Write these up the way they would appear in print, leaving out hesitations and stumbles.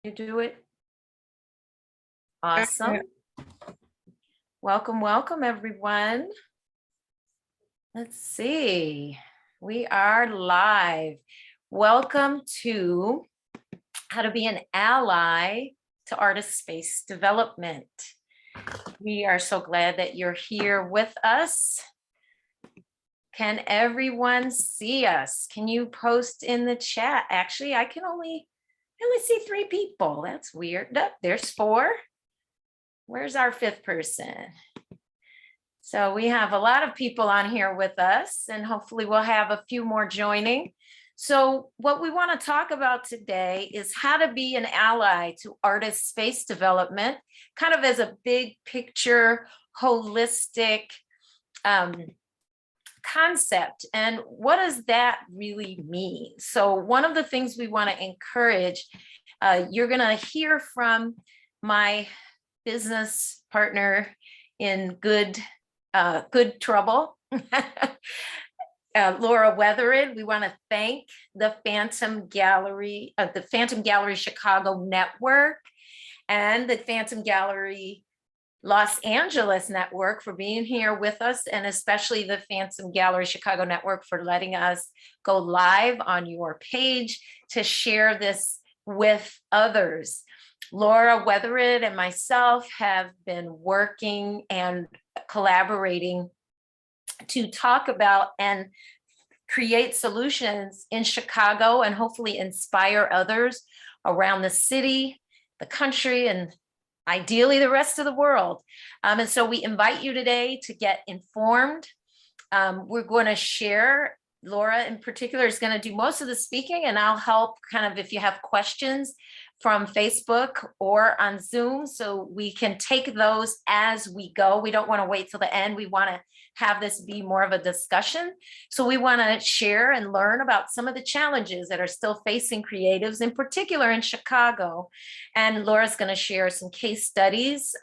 You do it. Yeah. Awesome. Welcome, welcome, everyone. Let's see. We are live. Welcome to How to Be an Ally to Artist Space Development. We are so glad that you're here with us. Can everyone see us? Can you post in the chat? Actually, I only see 3 people. That's weird. Oh, there's 4. Where's our 5th person? So we have a lot of people on here with us, and hopefully we'll have a few more joining. So what we want to talk about today is how to be an ally to artist space development, kind of as a big picture, holistic concept. And what does that really mean? So one of the things we want to encourage, you're going to hear from my business partner in good trouble, Laura Weatherid. We want to thank the Phantom Gallery Chicago Network and the Phantom Gallery Los Angeles Network for being here with us, and especially the Phantom Gallery Chicago Network for letting us go live on your page to share this with others. Laura Weatherid and myself have been working and collaborating to talk about and create solutions in Chicago and hopefully inspire others around the city, the country, and ideally the rest of the world. And so we invite you today to get informed. We're going to share. Laura in particular is going to do most of the speaking, and I'll help kind of if you have questions from Facebook or on Zoom, so we can take those as we go. We don't want to wait till the end. We want to have this be more of a discussion. So we want to share and learn about some of the challenges that are still facing creatives, in particular in Chicago. And Laura's going to share some case studies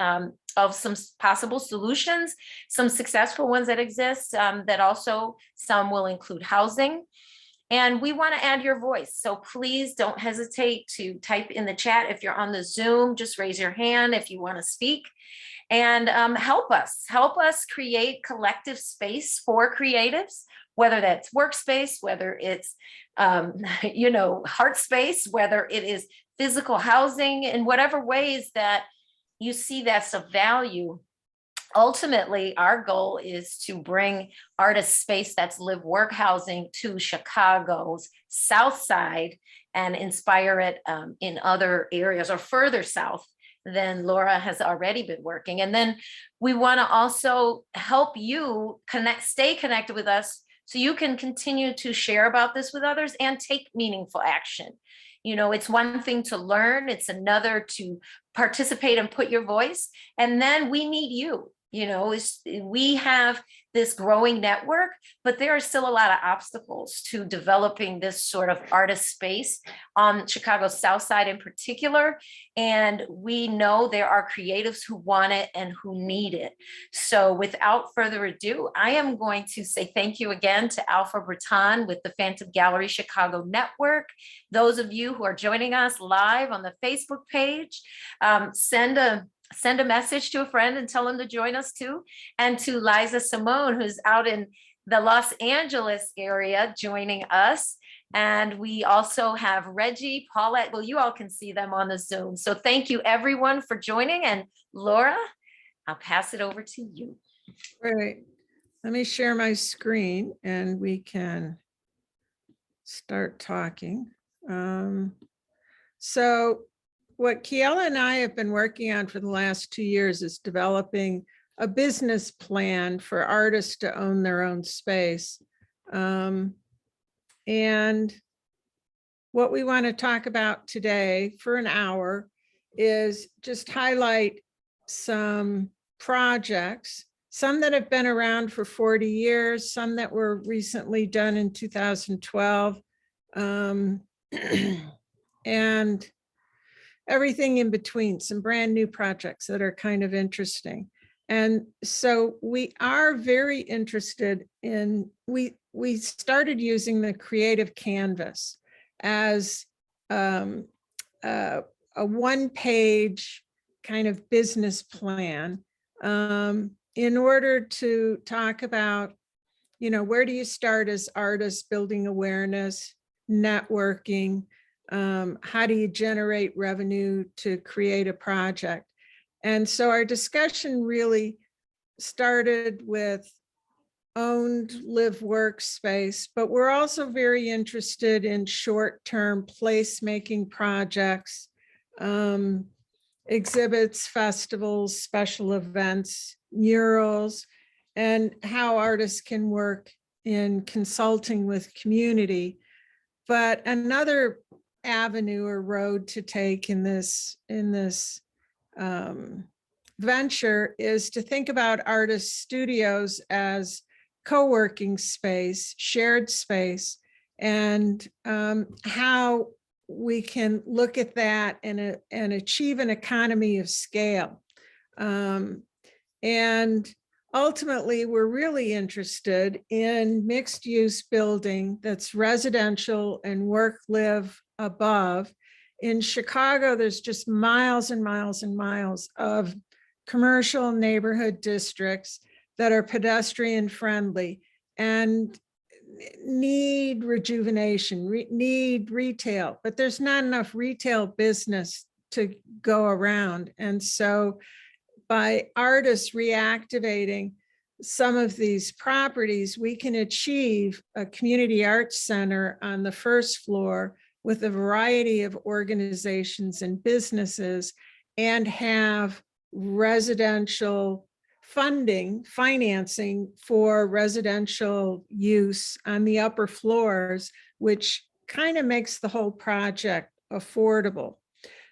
of some possible solutions, some successful ones that exist, that also some will include housing. And we want to add your voice. So please don't hesitate to type in the chat. If you're on the Zoom, just raise your hand if you want to speak. And help us create collective space for creatives, whether that's workspace, whether it's, heart space, whether it is physical housing, in whatever ways that you see that's of value. Ultimately, our goal is to bring artist space that's live work housing to Chicago's South Side and inspire it in other areas or further south than Laura has already been working. And then we want to also help you stay connected with us so you can continue to share about this with others and take meaningful action. It's one thing to learn, it's another to participate and put your voice. And then we need you. We have this growing network, but there are still a lot of obstacles to developing this sort of artist space on Chicago's South Side in particular. And we know there are creatives who want it and who need it. So without further ado, I am going to say thank you again to Alpha Breton with the Phantom Gallery Chicago Network. Those of you who are joining us live on the Facebook page, send a message to a friend and tell them to join us too. And to Liza Simone, who's out in the Los Angeles area joining us. And we also have Reggie, Paulette. Well, you all can see them on the Zoom. So thank you everyone for joining. And Laura, I'll pass it over to you. Great. Let me share my screen and we can start talking. So what Kiela and I have been working on for the last 2 years is developing a business plan for artists to own their own space. And what we want to talk about today for an hour is just highlight some projects, some that have been around for 40 years, some that were recently done in 2012, and everything in between, some brand new projects that are kind of interesting. And so we are very interested in, we started using the creative canvas as a one-page kind of business plan in order to talk about, where do you start as artists, building awareness, networking, how do you generate revenue to create a project? And so our discussion really started with owned live workspace, but we're also very interested in short-term placemaking projects, exhibits, festivals, special events, murals, and how artists can work in consulting with community. But another avenue or road to take in this venture is to think about artist studios as co-working space, shared space, and how we can look at that and achieve an economy of scale. And ultimately, we're really interested in mixed-use building that's residential and work-live above. In Chicago, there's just miles and miles and miles of commercial neighborhood districts that are pedestrian friendly and need rejuvenation, need retail, but there's not enough retail business to go around. And so by artists reactivating some of these properties, we can achieve a community arts center on the first floor with a variety of organizations and businesses, and have residential financing for residential use on the upper floors, which kind of makes the whole project affordable.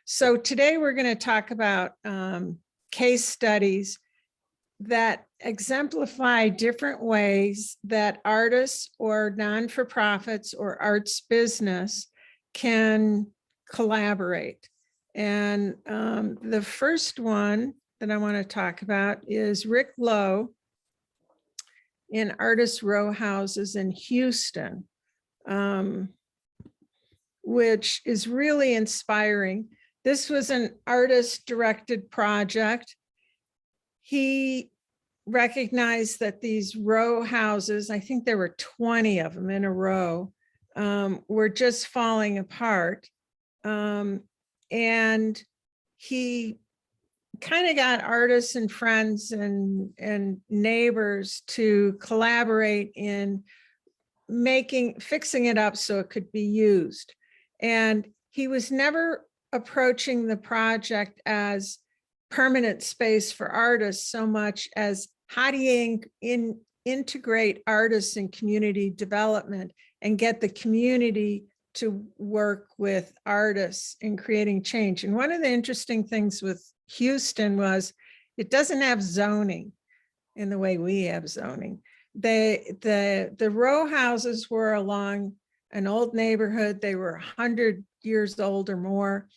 So today we're going to talk about case studies that exemplify different ways that artists or non-for-profits or arts business can collaborate. And the first one that I want to talk about is Rick Lowe in Artist Row Houses in Houston, which is really inspiring. This was an artist-directed project. He recognized that these row houses, I think there were 20 of them in a row, were just falling apart. And he kind of got artists and friends and neighbors to collaborate in fixing it up so it could be used. And he was never approaching the project as permanent space for artists so much as how do you integrate artists in community development and get the community to work with artists in creating change. And one of the interesting things with Houston was it doesn't have zoning in the way we have zoning. The row houses were along an old neighborhood. They were 100 years old or more.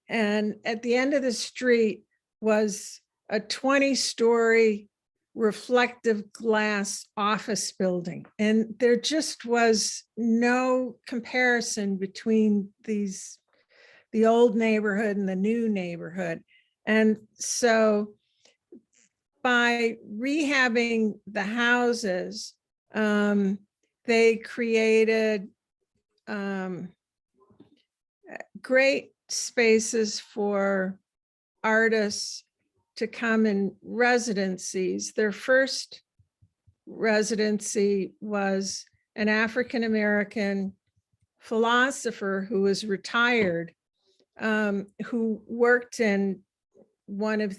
And at the end of the street was a 20-story reflective glass office building. And there just was no comparison between the old neighborhood and the new neighborhood. And so by rehabbing the houses, they created great spaces for artists to come in residencies. Their first residency was an African-American philosopher who was retired, who worked in one of,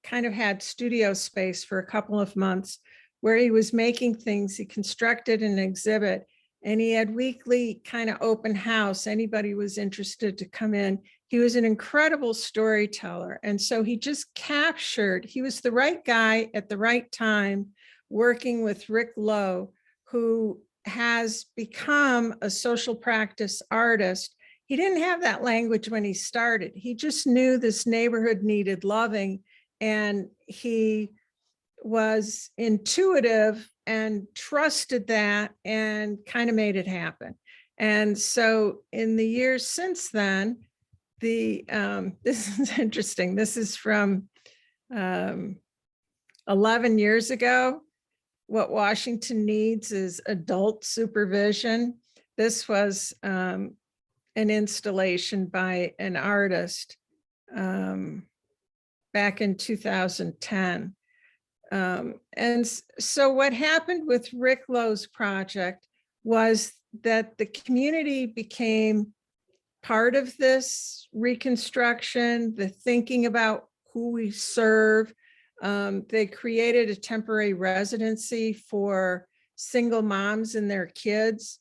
kind of had studio space for a couple of months where he was making things. He constructed an exhibit and he had weekly kind of open house. Anybody was interested to come in. He was an incredible storyteller. And so he just he was the right guy at the right time, working with Rick Lowe, who has become a social practice artist. He didn't have that language when he started. He just knew this neighborhood needed loving, and he was intuitive and trusted that and kind of made it happen. And so in the years since then, this is interesting. This is from 11 years ago. What Washington needs is adult supervision. This was an installation by an artist back in 2010. So what happened with Rick Lowe's project was that the community became part of this reconstruction, the thinking about who we serve. They created a temporary residency for single moms and their kids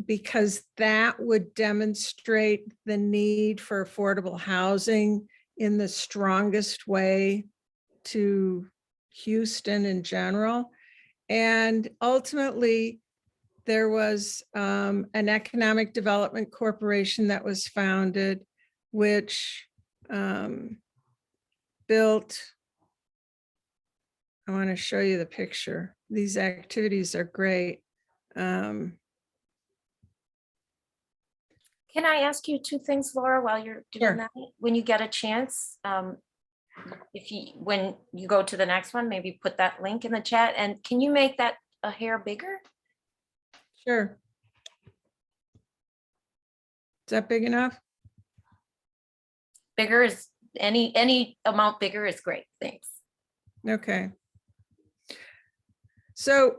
because that would demonstrate the need for affordable housing in the strongest way to Houston in general. And ultimately, there was an economic development corporation that was founded, which built, I want to show you the picture. These activities are great. Can I ask you two things, Laura, while you're doing Sure. that? When you get a chance, when you go to the next one, maybe put that link in the chat. And can you make that a hair bigger? Sure. Is that big enough? Bigger is any amount bigger is great. Thanks. Okay. So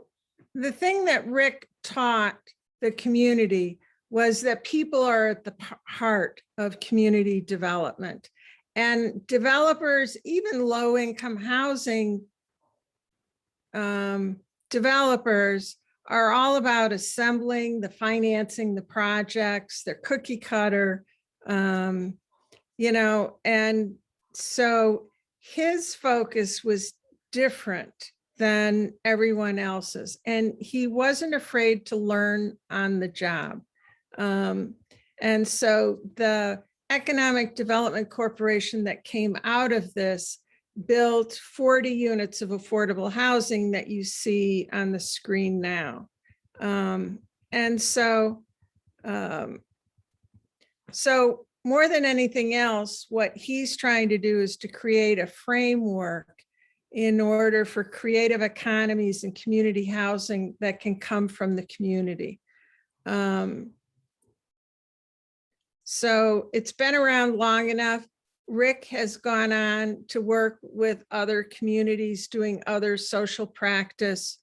the thing that Rick taught the community was that people are at the heart of community development, and developers, even low-income housing developers, are all about assembling the financing, the projects, they're cookie cutter, and so his focus was different than everyone else's, and he wasn't afraid to learn on the job. And so the Economic Development Corporation that came out of this built 40 units of affordable housing that you see on the screen now. And so more than anything else, what he's trying to do is to create a framework in order for creative economies and community housing that can come from the community. So it's been around long enough. Rick has gone on to work with other communities doing other social practice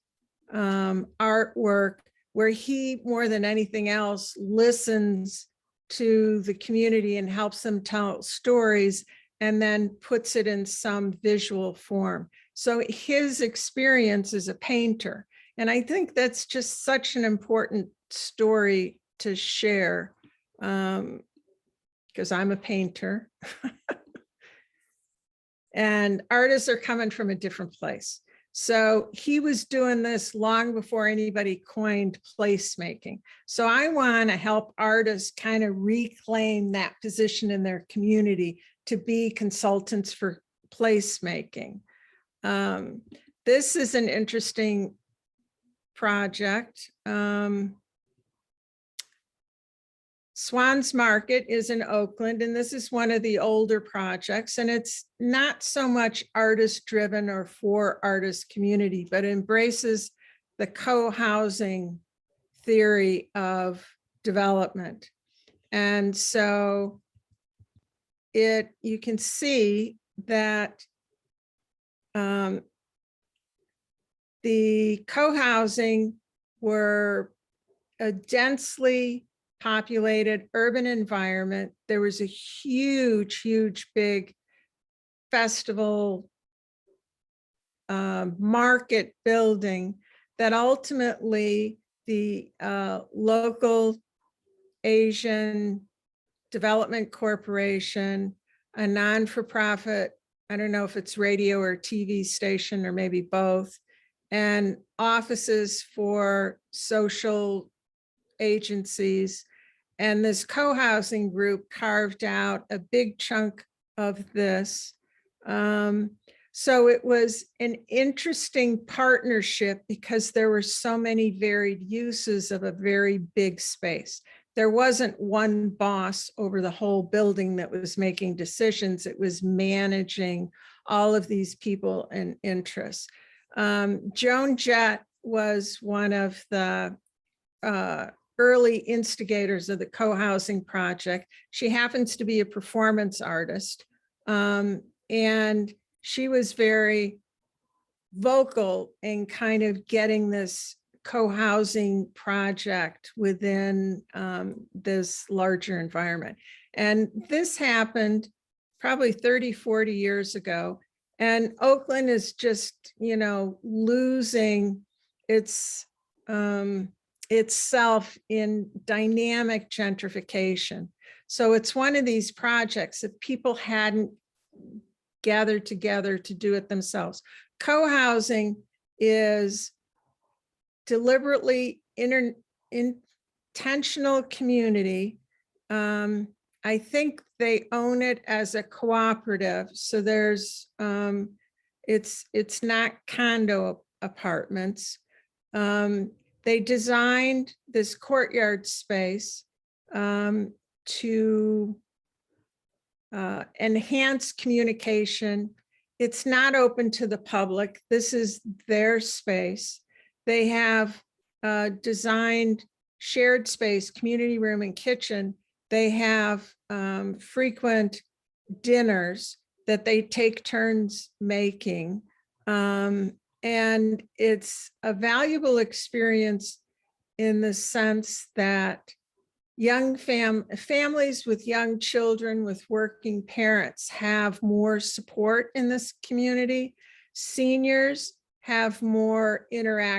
artwork, where he, more than anything else, listens to the community and helps them tell stories and then puts it in some visual form. So his experience as a painter, and I think that's just such an important story to share, because I'm a painter. And artists are coming from a different place. So he was doing this long before anybody coined placemaking. So I want to help artists kind of reclaim that position in their community to be consultants for placemaking. This is an interesting project. Swan's Market is in Oakland, and this is one of the older projects, and it's not so much artist driven or for artist community, but embraces the co-housing theory of development. And so you can see that the co-housing were a densely populated urban environment. There was a huge, big festival market building that ultimately the local Asian Development Corporation, a non-for-profit, I don't know if it's radio or TV station or maybe both, and offices for social agencies. And this co-housing group carved out a big chunk of this. So it was an interesting partnership because there were so many varied uses of a very big space. there wasn't one boss over the whole building that was making decisions. It was managing all of these people and interests. Joan Jett was one of the early instigators of the co-housing project. She happens to be a performance artist. And she was very vocal in kind of getting this co-housing project within this larger environment. And this happened probably 30, 40 years ago. And Oakland is just, losing its itself in dynamic gentrification. So it's one of these projects that people hadn't gathered together to do it themselves. Co-housing is deliberately intentional community. I think they own it as a cooperative. So there's, it's not condo apartments. They designed this courtyard space to enhance communication. It's not open to the public. This is their space. They have designed shared space, community room and kitchen. They have frequent dinners that they take turns making. And it's a valuable experience in the sense that young families with young children with working parents have more support in this community. Seniors have more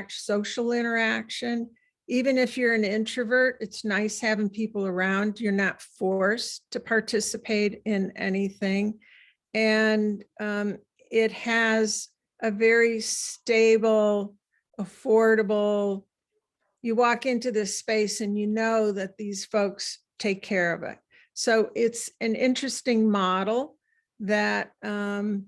social interaction. Even if you're an introvert, it's nice having people around. You're not forced to participate in anything. And it has a very stable, affordable, you walk into this space and you know that these folks take care of it. So it's an interesting model that, and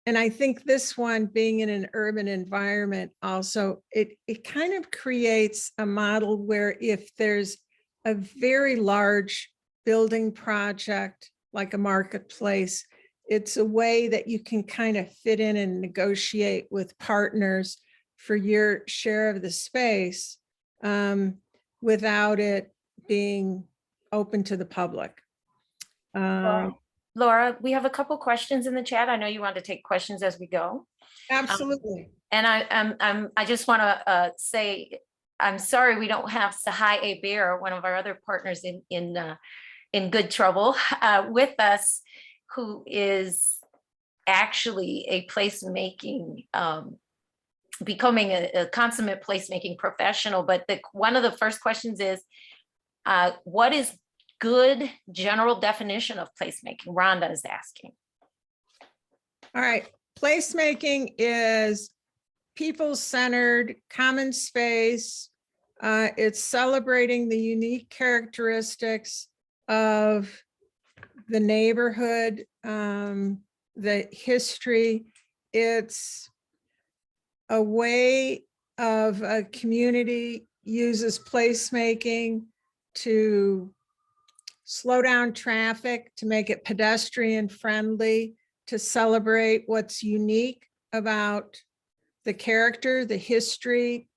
I think this one being in an urban environment also, it kind of creates a model where if there's a very large building project, like a marketplace, it's a way that you can kind of fit in and negotiate with partners for your share of the space without it being open to the public. Laura, we have a couple questions in the chat. I know you want to take questions as we go. Absolutely. And I just want to say, I'm sorry we don't have Sahai Bear, one of our other partners in good trouble with us, who is actually a placemaking, becoming a consummate placemaking professional. But one of the first questions is, what is good general definition of placemaking? Rhonda is asking. All right. Placemaking is people-centered, common space. It's celebrating the unique characteristics of the neighborhood, the history. It's a way of a community uses placemaking to slow down traffic, to make it pedestrian friendly, to celebrate what's unique about the character, the history,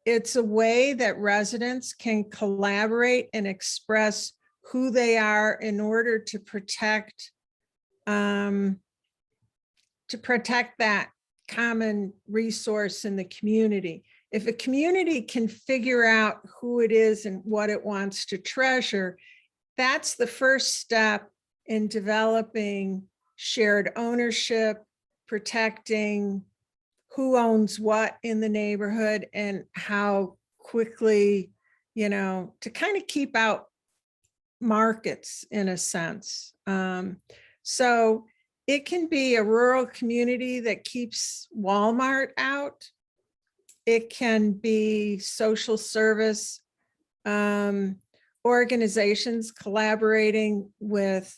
it's a way that residents can collaborate and express who they are in order to protect that common resource in the community. If a community can figure out who it is and what it wants to treasure, that's the first step in developing shared ownership, protecting who owns what in the neighborhood and how quickly, to kind of keep out markets in a sense. So it can be a rural community that keeps Walmart out. It can be social service organizations collaborating with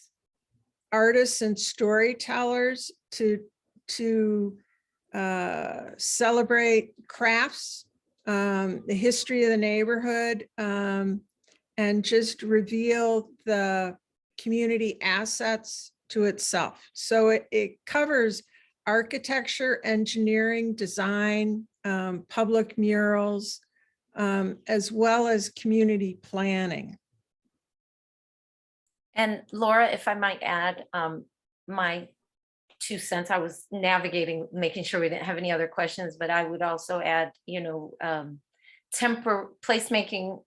artists and storytellers to celebrate crafts the history of the neighborhood, and just reveal the community assets to itself. So it covers architecture, engineering, design, public murals, as well as community planning. And Laura, if I might add, my 2 cents, I was navigating, making sure we didn't have any other questions, but I would also add, placemaking,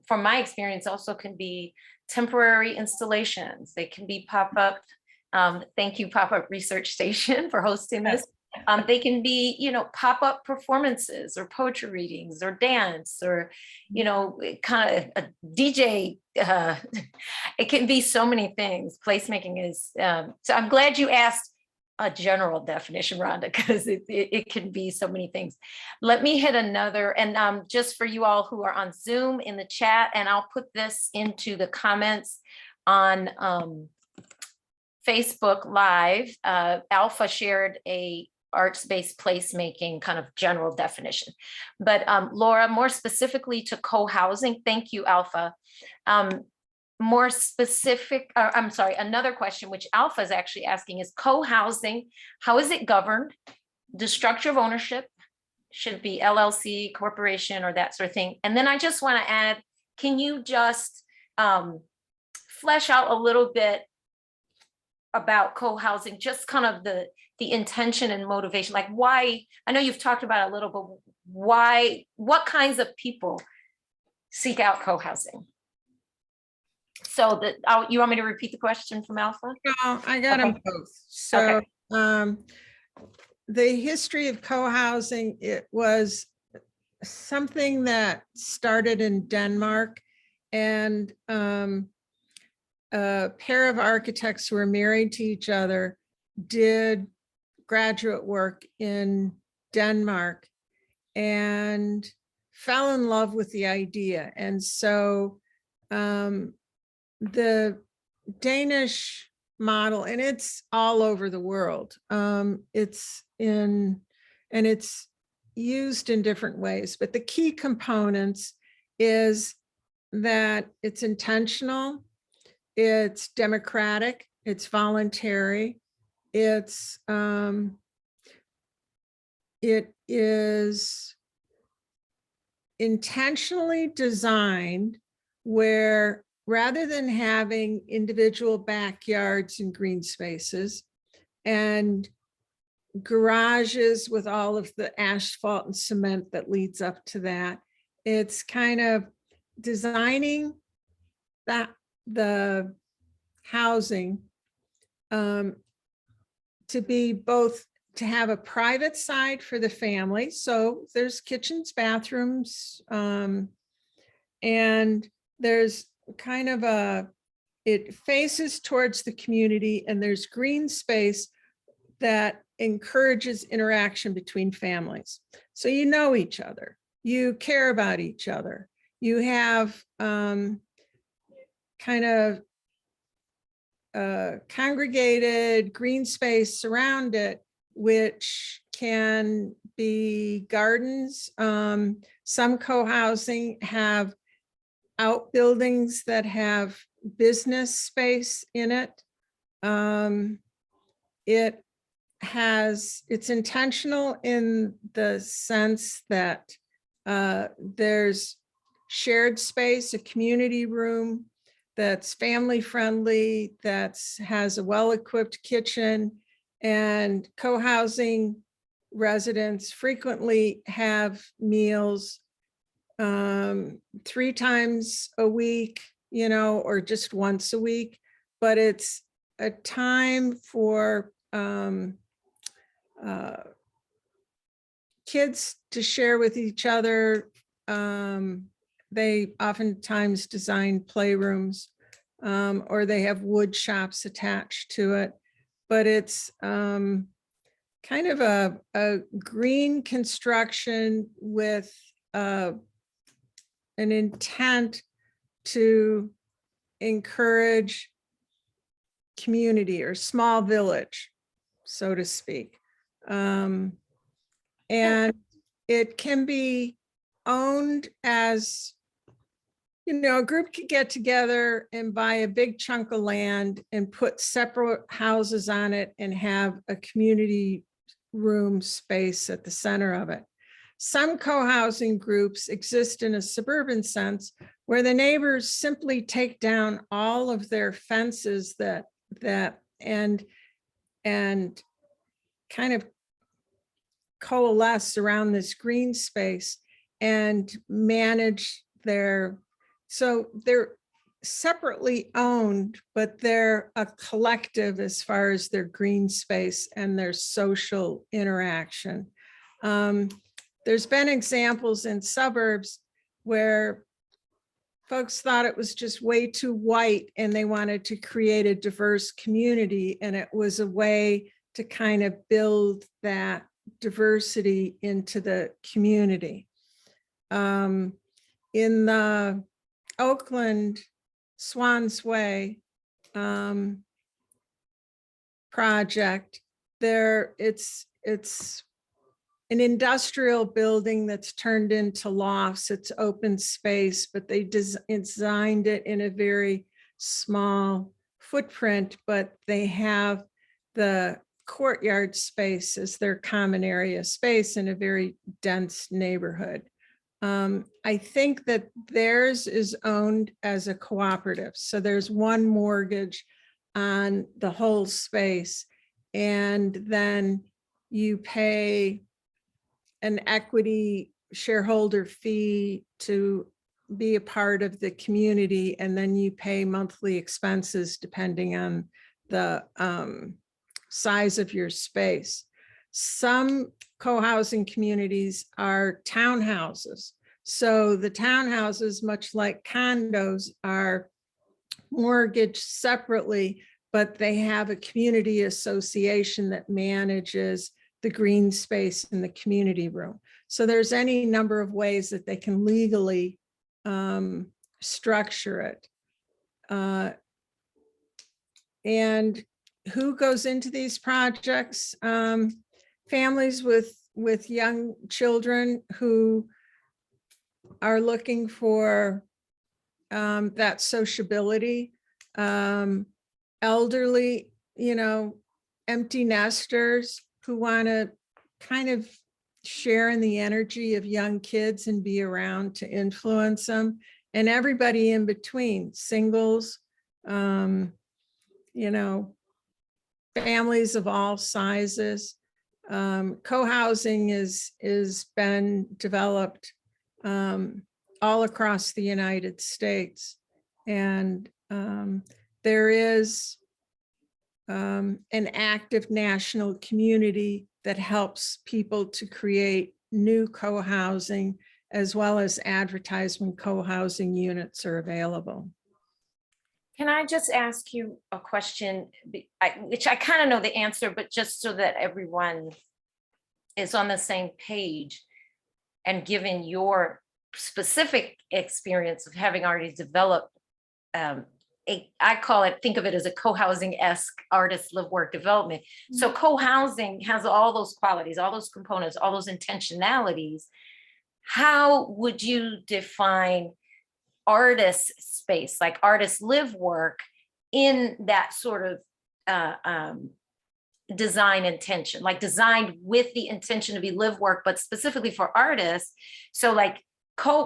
from my experience, also can be temporary installations. They can be pop-up. Thank you, Pop-Up Research Station, for hosting this. They can be, pop-up performances or poetry readings or dance or, kind of a DJ. It can be so many things. Placemaking is, so I'm glad you asked a general definition, Rhonda, because it can be so many things. Let me hit another, and just for you all who are on Zoom in the chat, and I'll put this into the comments on Facebook Live. Alpha shared a arts-based placemaking kind of general definition. But Laura, more specifically to co-housing, thank you, Alpha. More specific, I'm sorry, another question which Alpha is actually asking is co-housing, how is it governed? The structure of ownership, should it be LLC, corporation, or that sort of thing? And then I just want to add, can you just flesh out a little bit about co-housing, just kind of the intention and motivation, like why? I know you've talked about it a little, but why, what kinds of people seek out co-housing? So that you want me to repeat the question from Alpha? No, I got them both. So the history of co-housing, it was something that started in Denmark, and a pair of architects who were married to each other did graduate work in Denmark and fell in love with the idea. And so the Danish model, and it's all over the world, it's used in different ways, but the key components is that it's intentional, it's democratic, it's voluntary, it is intentionally designed where, rather than having individual backyards and green spaces and garages with all of the asphalt and cement that leads up to that, it's kind of designing that the housing to be both, to have a private side for the family. So there's kitchens, bathrooms, and there's kind of it faces towards the community, and there's green space that encourages interaction between families. So you know each other, you care about each other, you have kind of congregated green space around it, which can be gardens. Some co-housing have outbuildings that have business space in it. It's intentional in the sense that there's shared space, a community room that's family friendly, that has a well-equipped kitchen, and co-housing residents frequently have meals 3 times a week, or just once a week, but it's a time for kids to share with each other. They oftentimes design playrooms, or they have wood shops attached to it, but it's kind of a green construction with an intent to encourage community or small village, so to speak. And it can be owned as, a group could get together and buy a big chunk of land and put separate houses on it and have a community room space at the center of it. Some co-housing groups exist in a suburban sense where the neighbors simply take down all of their fences and kind of coalesce around this green space and manage so they're separately owned, but they're a collective as far as their green space and their social interaction. There's been examples in suburbs where folks thought it was just way too white and they wanted to create a diverse community, and it was a way to kind of build that diversity into the community. In the Oakland Swans Way project, it's an industrial building that's turned into lofts. It's open space, but they designed it in a very small footprint, but they have the courtyard space as their common area space in a very dense neighborhood. I think that theirs is owned as a cooperative. So there's one mortgage on the whole space, and then you pay an equity shareholder fee to be a part of the community, and then you pay monthly expenses depending on the size of your space. Some co-housing communities are townhouses. So the townhouses, much like condos, are mortgaged separately, but they have a community association that manages the green space in the community room. So there's any number of ways that they can legally structure it. And who goes into these projects? Families with young children who are looking for that sociability, elderly, empty nesters who want to kind of share in the energy of young kids and be around to influence them, and everybody in between, singles, families of all sizes. Co-housing is been developed all across the United States, and there is an active national community that helps people to create new co-housing, as well as advertise when co-housing units are available. Can I just ask you a question, which I kind of know the answer, but just so that everyone is on the same page, and given your specific experience of having already developed I call it, think of it as a co-housing-esque artist live work development. Mm-hmm. So co-housing has all those qualities, all those components, all those intentionalities. How would you define artist space, like artist live work, in that sort of design intention, like designed with the intention to be live work, but specifically for artists? So like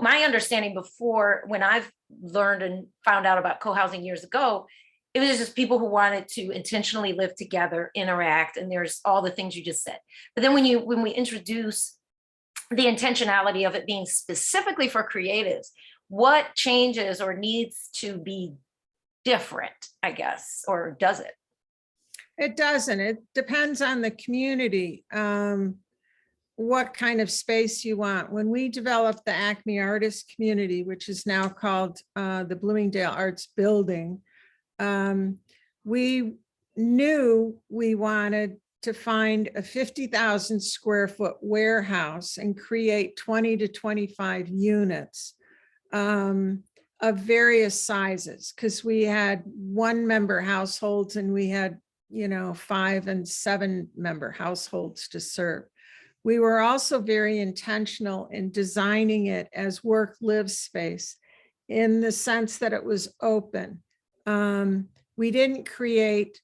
my understanding before, when I've learned and found out about co-housing years ago, it was just people who wanted to intentionally live together, interact, and there's all the things you just said. But then when we introduce the intentionality of it being specifically for creatives, what changes or needs to be different, I guess, or does it? It doesn't. It depends on the community. What kind of space you want. When we developed the Acme Artist Community, which is now called the Bloomingdale Arts Building, we knew we wanted to find a 50,000 square foot warehouse and create 20 to 25 units of various sizes, because we had 1-member households and we had 5 and 7-member households to serve. We were also very intentional in designing it as work-live space in the sense that it was open. We didn't create,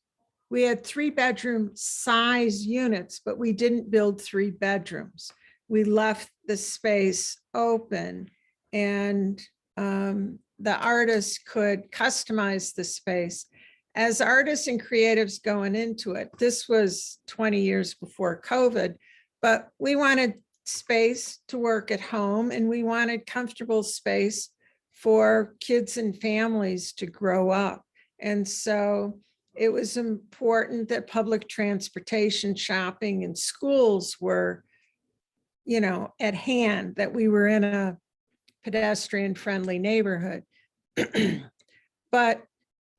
we had 3-bedroom size units, but we didn't build 3 bedrooms. We left the space open, and the artists could customize the space. As artists and creatives going into it, this was 20 years before COVID, but we wanted space to work at home, and we wanted comfortable space for kids and families to grow up. And so it was important that public transportation, shopping, and schools were, you know, at hand, that we were in a pedestrian-friendly neighborhood. But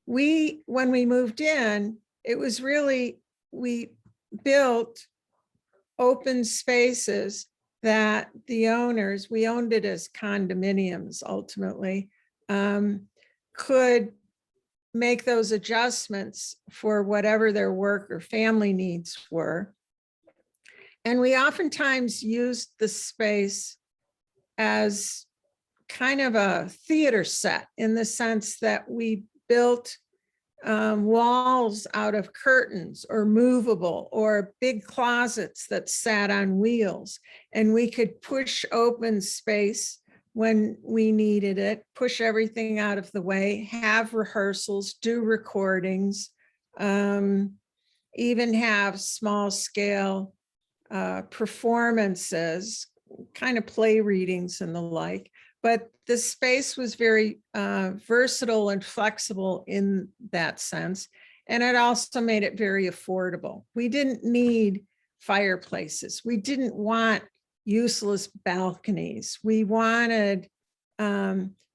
when we moved in, it was really, we built open spaces that the owners, we owned it as condominiums ultimately, could make those adjustments for whatever their work or family needs were. And we oftentimes used the space as kind of a theater set, in the sense that we built walls out of curtains, or movable, or big closets that sat on wheels. And we could push open space when we needed it, push everything out of the way, have rehearsals, do recordings, even have small scale performances, kind of play readings and the like. But the space was very versatile and flexible in that sense. And it also made it very affordable. We didn't need fireplaces. We didn't want useless balconies. We wanted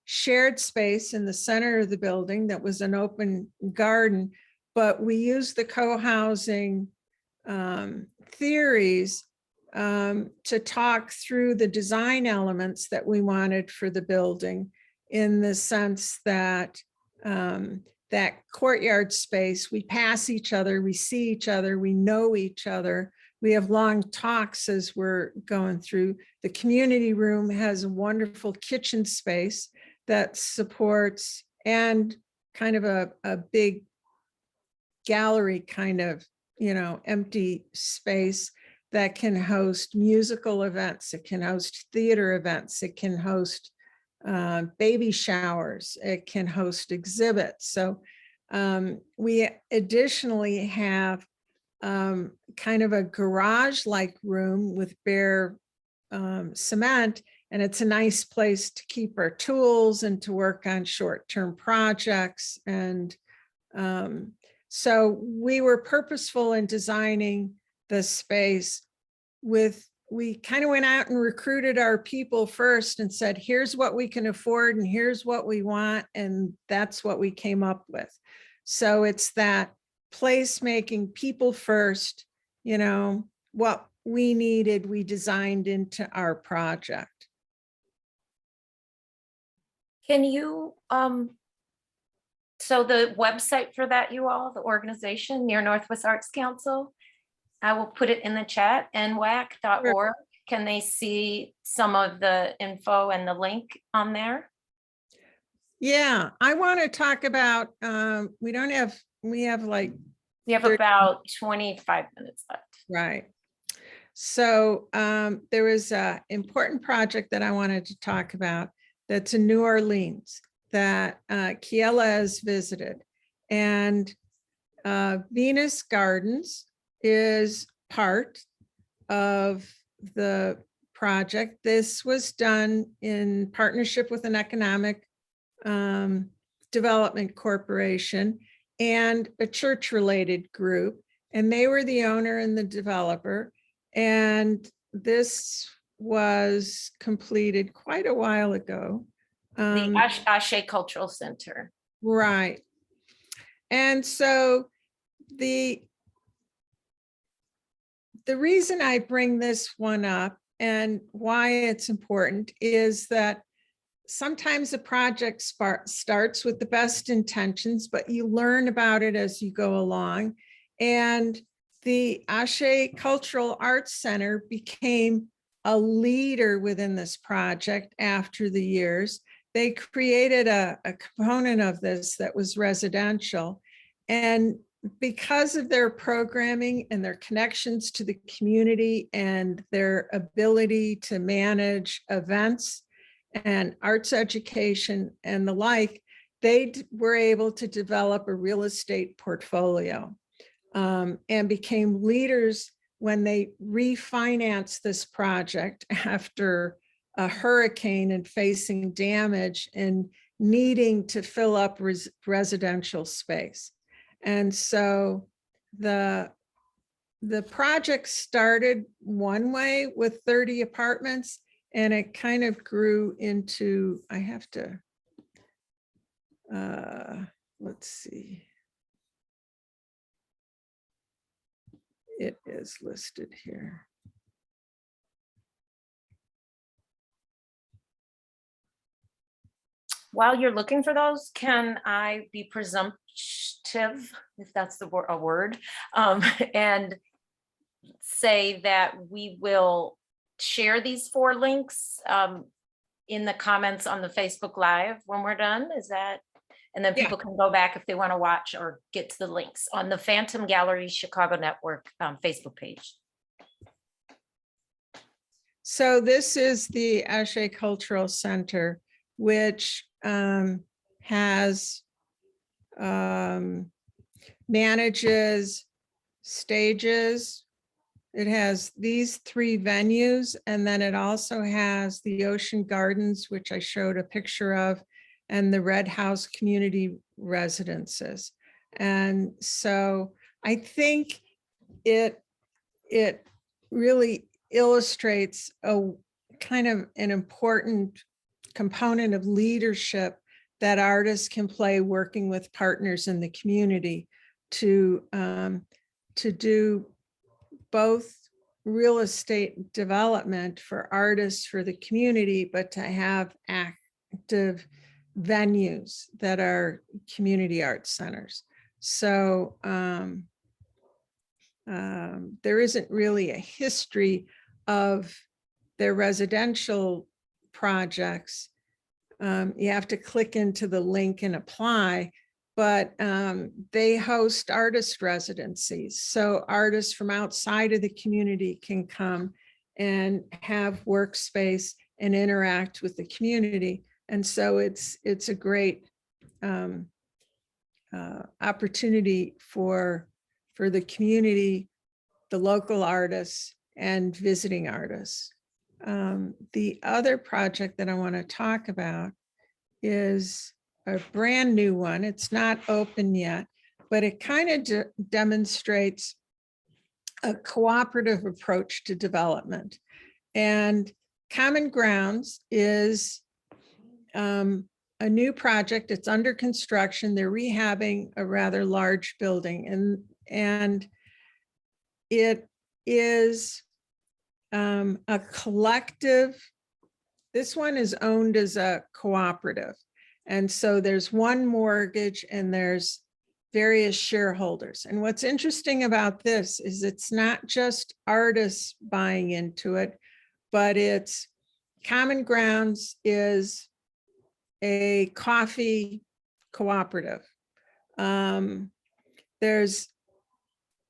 shared space in the center of the building that was an open garden, but we used the co-housing theories to talk through the design elements that we wanted for the building, in the sense that that courtyard space, we pass each other, we see each other, we know each other. We have long talks as we're going through. The community room has a wonderful kitchen space that supports, and kind of a big gallery kind of, you know, empty space that can host musical events. It can host theater events. It can host baby showers. It can host exhibits. So we additionally have kind of a garage-like room with bare cement, and it's a nice place to keep our tools and to work on short-term projects. And so we were purposeful in designing the space we kind of went out and recruited our people first and said, here's what we can afford and here's what we want. And that's what we came up with. So it's that placemaking, people first, you know, what we needed, we designed into our project. Can you, so the website for that, you all, the organization, Near Northwest Arts Council, I will put it in the chat, nwac.org. Can they see some of the info and the link on there? Yeah, I want to talk about, we have like, We have about 25 minutes left. right. So there was an important project that I wanted to talk about that's in New Orleans that Kiela has visited. And Venus Gardens is part of the project. This was done in partnership with an economic development corporation and a church-related group. And they were the owner and the developer. And this was completed quite a while ago. The Ashe Cultural Center. Right. And so the reason I bring this one up and why it's important is that sometimes a project starts with the best intentions, but you learn about it as you go along. And the Ashe Cultural Arts Center became a leader within this project after the years. They created a component of this that was residential. And because of their programming and their connections to the community and their ability to manage events and arts education and the like, they were able to develop a real estate portfolio and became leaders when they refinanced this project after a hurricane and facing damage and needing to fill up residential space. And so the project started one way with 30 apartments, and it kind of grew into, I have to, let's see. It is listed here. While you're looking for those, can I be presumptive, if that's the word, a word, and say that we will share these 4 links in the comments on the Facebook Live when we're done? Is that, and then people can go back if they want to watch or get to the links on the Phantom Gallery Chicago Network Facebook page. So this is the Ashe Cultural Center, which manages stages. It has these 3 venues, and then it also has the Ocean Gardens, which I showed a picture of, and the Red House community residences. And so I think it really illustrates a kind of an important component of leadership that artists can play working with partners in the community to do both real estate development for artists, for the community, but to have active venues that are community arts centers. So there isn't really a history of their residential projects. You have to click into the link and apply, but they host artist residencies. So artists from outside of the community can come and have workspace and interact with the community. And so it's a great opportunity for the community, the local artists, and visiting artists. The other project that I want to talk about is a brand new one. It's not open yet, but it kind of demonstrates a cooperative approach to development. And Common Grounds is a new project. It's under construction. They're rehabbing a rather large building, and it is a collective. This one is owned as a cooperative. And so there's one mortgage and there's various shareholders. And what's interesting about this is it's not just artists buying into it, but it's Common Grounds is a coffee cooperative. There's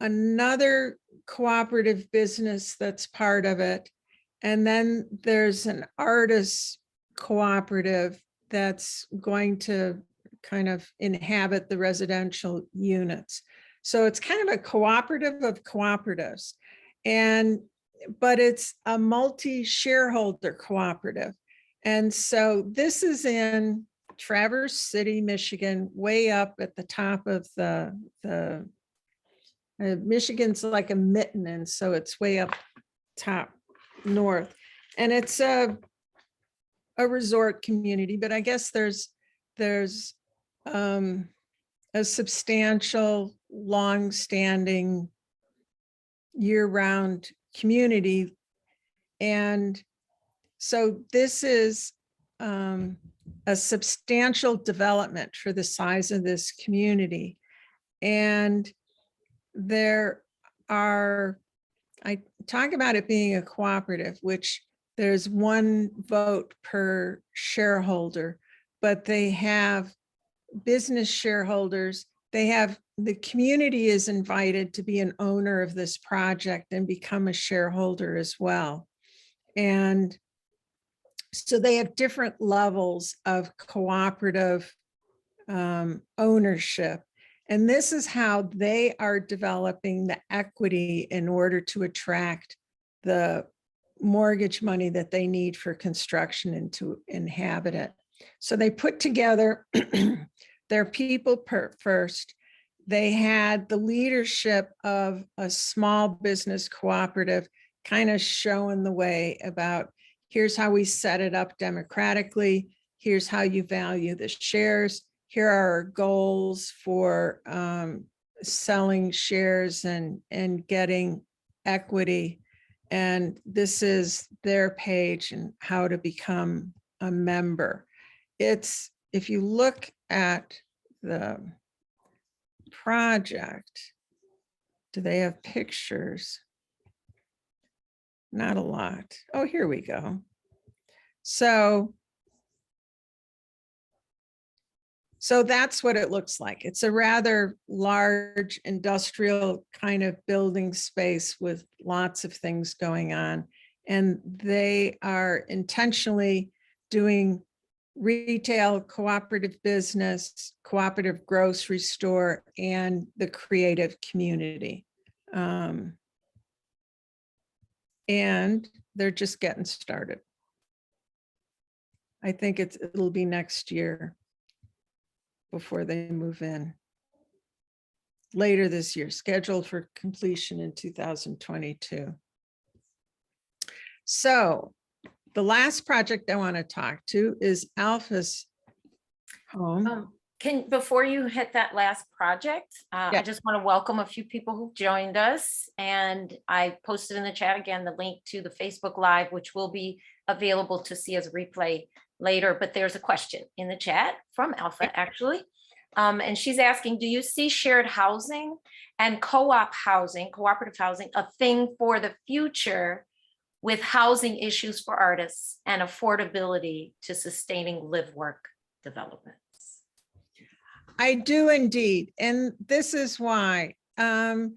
another cooperative business that's part of it. And then there's an artist cooperative that's going to kind of inhabit the residential units. So it's kind of a cooperative of cooperatives, but it's a multi-shareholder cooperative. And so this is in Traverse City, Michigan, way up at the top of the Michigan's like a mitten, and so it's way up top north. And it's a resort community, but I guess there's a substantial, long-standing, year-round community. And so this is a substantial development for the size of this community. And they're are, I talk about it being a cooperative, which there's one vote per shareholder, but they have business shareholders. They have, the community is invited to be an owner of this project and become a shareholder as well. And so they have different levels of cooperative ownership. And this is how they are developing the equity in order to attract the mortgage money that they need for construction and to inhabit it. So they put together their people first. They had the leadership of a small business cooperative kind of showing the way about, here's how we set it up democratically. Here's how you value the shares. Here are our goals for selling shares and getting equity. And this is their page and how to become a member. It's, if you look at the project, do they have pictures? Not a lot. Oh, here we go. So that's what it looks like. It's a rather large industrial kind of building space with lots of things going on. And they are intentionally doing retail, cooperative business, cooperative grocery store, and the creative community. And they're just getting started. I think it'll be next year before they move in. Later this year, scheduled for completion in 2022. So the last project I want to talk to is Alphys Home. Before you hit that last project, Yeah. I just want to welcome a few people who joined us, and I posted in the chat again the link to the Facebook Live, which will be available to see as a replay later. But there's a question in the chat from Alpha, actually, and she's asking, do you see shared housing and co-op housing, cooperative housing, a thing for the future with housing issues for artists and affordability to sustaining live-work developments? I do indeed. And this is why the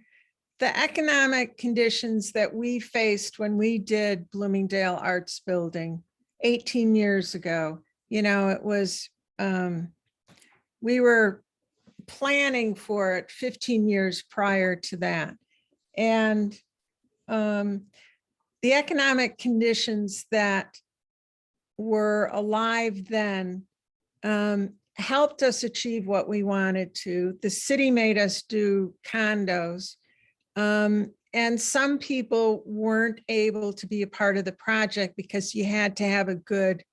economic conditions that we faced when we did Bloomingdale Arts Building 18 years ago, you know, it was, we were planning for it 15 years prior to that. And the economic conditions that were alive then helped us achieve what we wanted to. The city made us do condos. And some people weren't able to be a part of the project because you had to have a good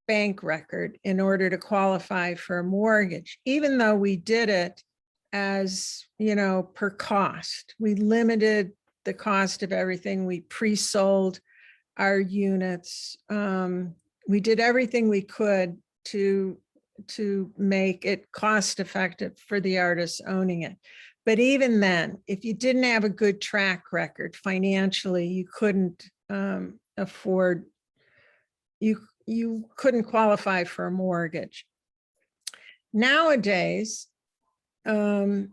bank record in order to qualify for a mortgage, even though we did it as, you know, per cost. We limited the cost of everything. We pre-sold our units. We did everything we could to make it cost effective for the artists owning it. But even then, if you didn't have a good track record financially, you couldn't afford, you couldn't qualify for a mortgage. Nowadays, the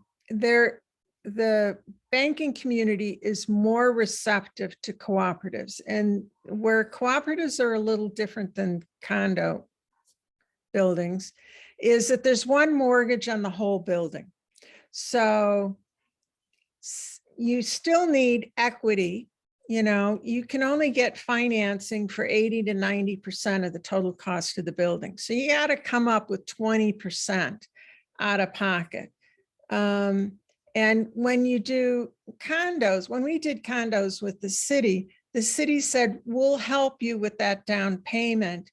banking community is more receptive to cooperatives, and where cooperatives are a little different than condo buildings is that there's one mortgage on the whole building. So you still need equity. You know, you can only get financing for 80 to 90% of the total cost of the building. So you got to come up with 20% out of pocket. And when you do condos, when we did condos with the city said, we'll help you with that down payment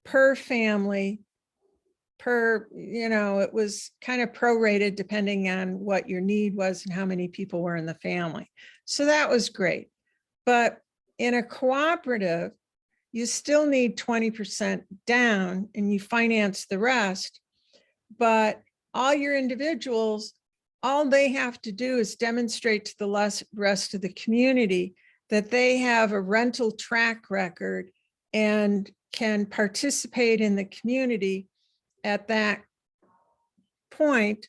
per family, per, you know, it was kind of prorated depending on what your need was and how many people were in the family. So that was great. But in a cooperative, you still need 20% down and you finance the rest, but all your individuals all they have to do is demonstrate to the rest of the community that they have a rental track record and can participate in the community at that point,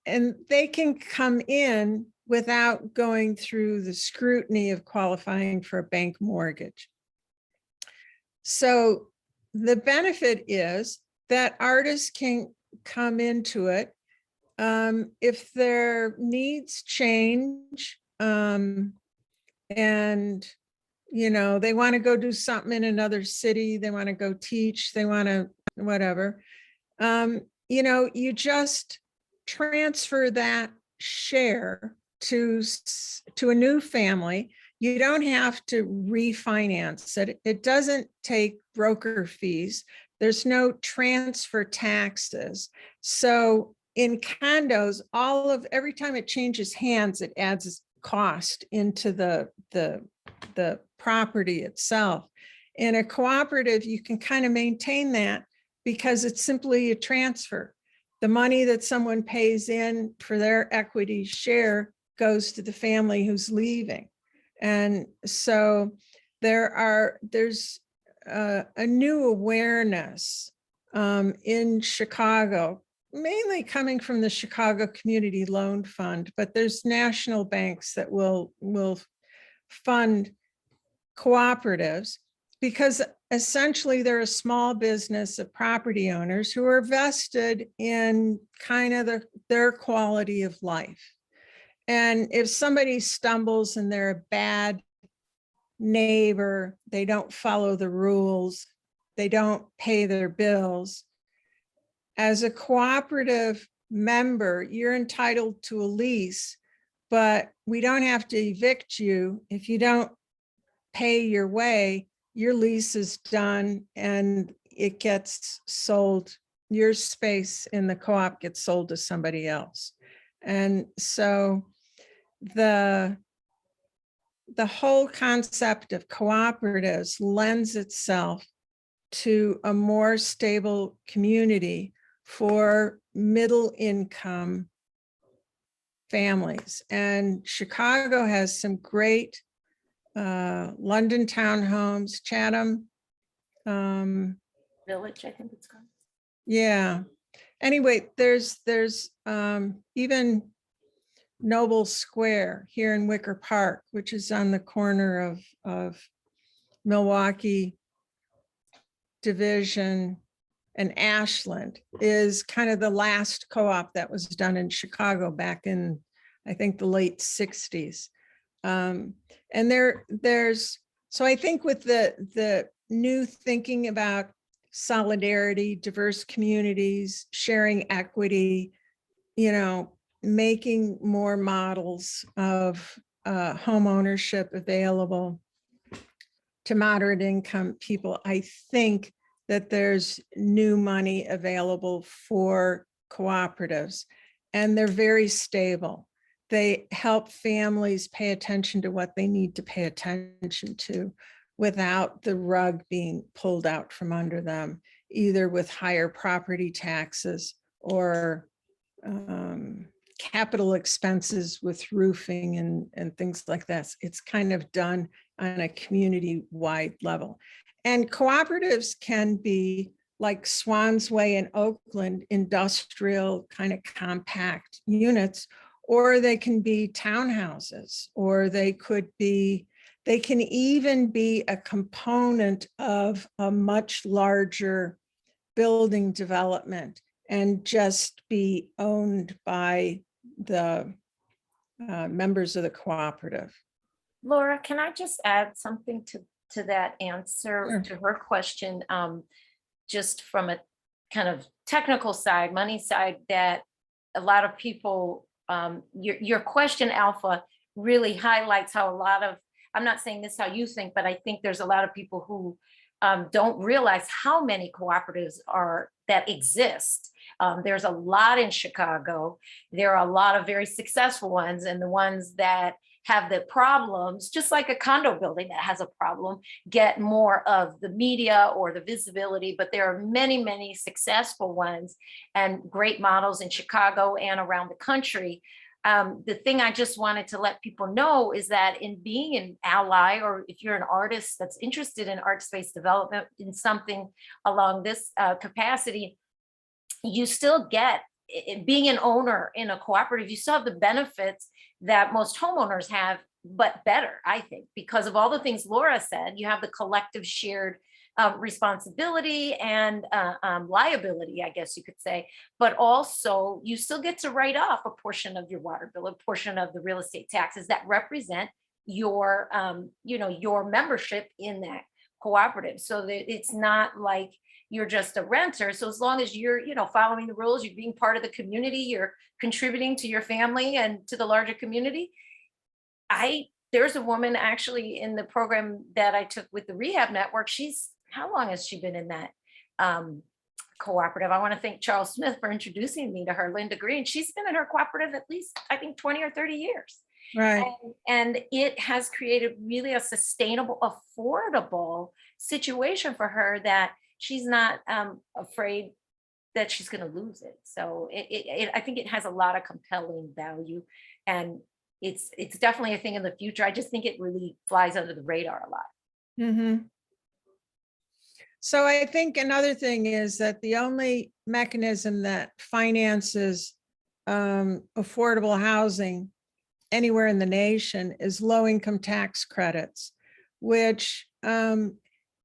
and they can come in without going through the scrutiny of qualifying for a bank mortgage. So the benefit is that artists can come into it if their needs change, and they want to go do something in another city, they want to go teach, they want to whatever, you just transfer that share to a new family. You don't have to refinance it. It doesn't take broker fees. There's no transfer taxes. So in condos, every time it changes hands, it adds cost into the property itself. In a cooperative, you can kind of maintain that because it's simply a transfer. The money that someone pays in for their equity share goes to the family who's leaving. And so there's a new awareness in Chicago, mainly coming from the Chicago Community Loan Fund, but there's national banks that will fund cooperatives because essentially they're a small business of property owners who are vested in kind of their quality of life. And if somebody stumbles and they're a bad neighbor, they don't follow the rules, they don't pay their bills, as a cooperative member, you're entitled to a lease, but we don't have to evict you. If you don't pay your way, your lease is done and it gets sold. Your space in the co-op gets sold to somebody else. And so the whole concept of cooperatives lends itself to a more stable community for middle income families. And Chicago has some great London townhomes, Chatham. Village, I think it's called. Yeah. Anyway, there's even Noble Square here in Wicker Park, which is on the corner of Milwaukee Division and Ashland, is kind of the last co-op that was done in Chicago back in, I think, the late 60s. And so I think with the new thinking about solidarity, diverse communities, sharing equity, making more models of home ownership available to moderate income people, I think that there's new money available for cooperatives, and they're very stable. They help families pay attention to what they need to pay attention to without the rug being pulled out from under them, either with higher property taxes or capital expenses with roofing and things like that. It's kind of done on a community-wide level. And cooperatives can be like Swans Way in Oakland, industrial kind of compact units, or they can be townhouses, or they can even be a component of a much larger building development and just be owned by the members of the cooperative. Laura, can I just add something to that answer, Sure. to her question, just from a kind of technical side, money side, that a lot of people, your question, Alpha, really highlights how a lot of, I'm not saying this how you think, but I think there's a lot of people who don't realize how many cooperatives that exist. There's a lot in Chicago. There are a lot of very successful ones, and the ones that have the problems, just like a condo building that has a problem, get more of the media or the visibility. But there are many, many successful ones and great models in Chicago and around the country The thing I just wanted to let people know is that in being an ally, or if you're an artist that's interested in art space development in something along this capacity, you still get, being an owner in a cooperative, you still have the benefits that most homeowners have, but better, I think, because of all the things Laura said. You have the collective shared responsibility and liability, I guess you could say, but also you still get to write off a portion of your water bill, a portion of the real estate taxes that represent your, your membership in that cooperative. So that it's not like you're just a renter. So as long as you're, following the rules, you're being part of the community, you're contributing to your family and to the larger community. There's a woman actually in the program that I took with the rehab network. How long has she been in that cooperative? I want to thank Charles Smith for introducing me to her, Linda Green. She's been in her cooperative at least, I think, 20 or 30 years. Right. And it has created really a sustainable, affordable situation for her that she's not afraid that she's going to lose it. So I think it has a lot of compelling value, and it's definitely a thing in the future. I just think it really flies under the radar a lot. Mm-hmm. So I think another thing is that the only mechanism that finances affordable housing anywhere in the nation is low-income tax credits, which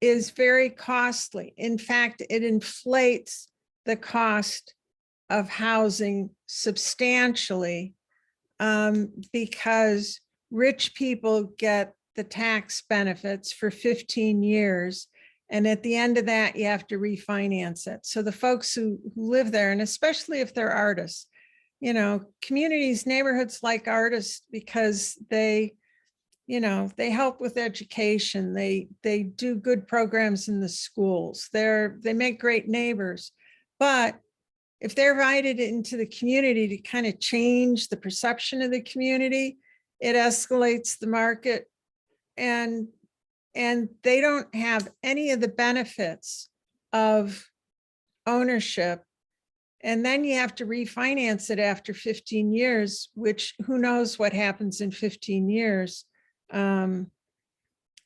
is very costly. In fact, it inflates the cost of housing substantially because rich people get the tax benefits for 15 years. And at the end of that, you have to refinance it. So the folks who live there, and especially if they're artists, communities, neighborhoods like artists because they help with education. They do good programs in the schools. They make great neighbors. But if they're invited into the community to kind of change the perception of the community, it escalates the market, and they don't have any of the benefits of ownership. And then you have to refinance it after 15 years, which who knows what happens in 15 years.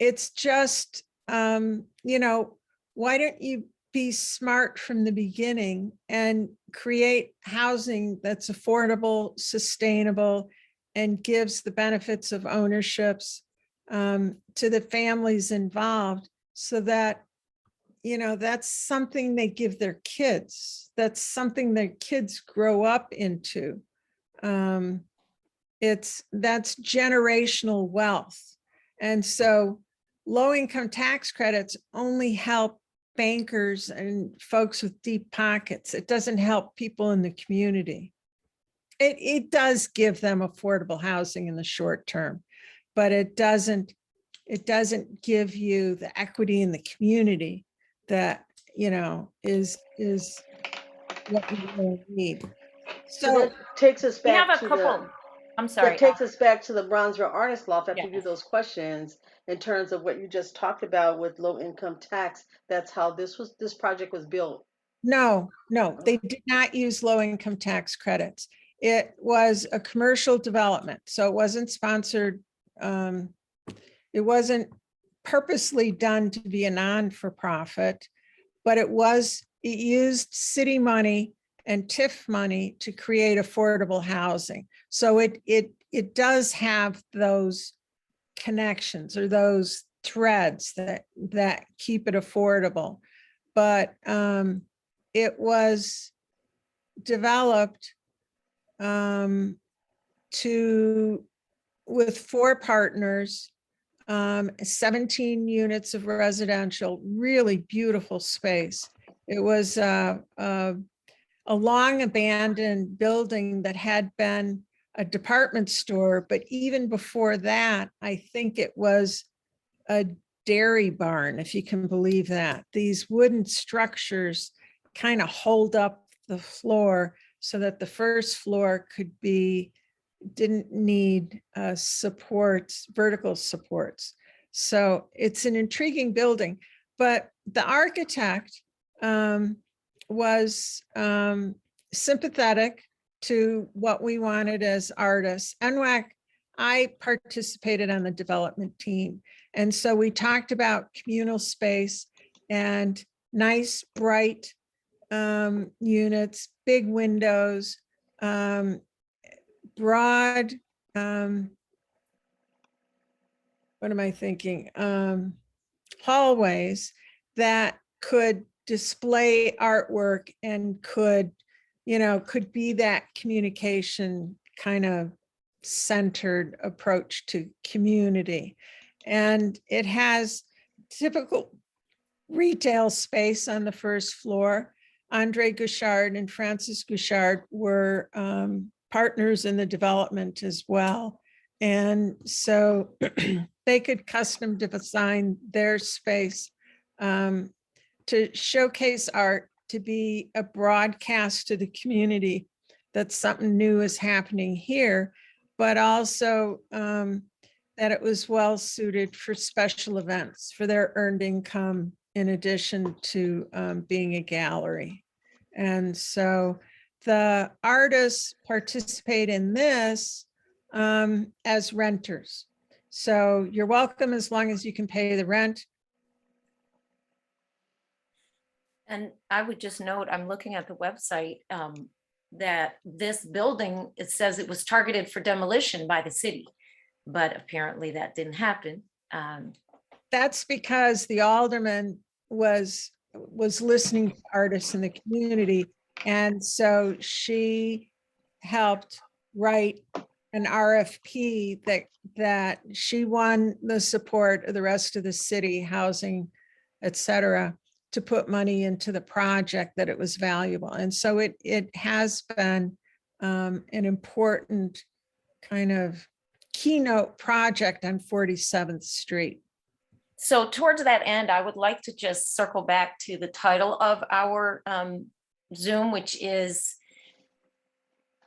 It's just, why don't you be smart from the beginning and create housing that's affordable, sustainable, and gives the benefits of ownerships to the families involved, so that that's something they give their kids. That's something their kids grow up into. That's generational wealth. And so low-income tax credits only help bankers and folks with deep pockets. It doesn't help people in the community. It does give them affordable housing in the short term, but it doesn't give you the equity in the community that is what you really need. So that takes us We have back a to couple. I'm sorry. that takes us back to the Bronzeville Artist Loft after you do Yes. those questions in terms of what you just talked about with low income tax. That's how this project was built. No, they did not use low-income tax credits. It was a commercial development, so it wasn't sponsored. It wasn't purposely done to be a non-for-profit, but it used city money and TIF money to create affordable housing. So it does have those connections or those threads that keep it affordable. But it was developed with 4 partners, 17 units of residential, really beautiful space. It was a long abandoned building that had been a department store, but even before that, I think it was a dairy barn, if you can believe that. These wooden structures kind of hold up the floor so that the first floor didn't need supports, vertical supports. So it's an intriguing building, but the architect was sympathetic to what we wanted as artists. NWAC, I participated on the development team. And so we talked about communal space and nice, bright units, big windows, broad, what am I thinking? Hallways that could display artwork and could be that communication kind of centered approach to community. And it has typical retail space on the first floor. Andre Gouchard and Francis Gouchard were partners in the development as well. And so they could custom design their space to showcase art, to be a broadcast to the community that something new is happening here, but also that it was well suited for special events, for their earned income, in addition to being a gallery. And so the artists participate in this as renters. So you're welcome as long as you can pay the rent. And I would just note, I'm looking at the website, that this building, it says it was targeted for demolition by the city, but apparently that didn't happen. That's because the alderman was listening to artists in the community. And so she helped write an RFP that she won the support of the rest of the city, housing, et cetera, to put money into the project, that it was valuable. And so it has been an important kind of keynote project on 47th Street. So towards that end, I would like to just circle back to the title of our Zoom, which is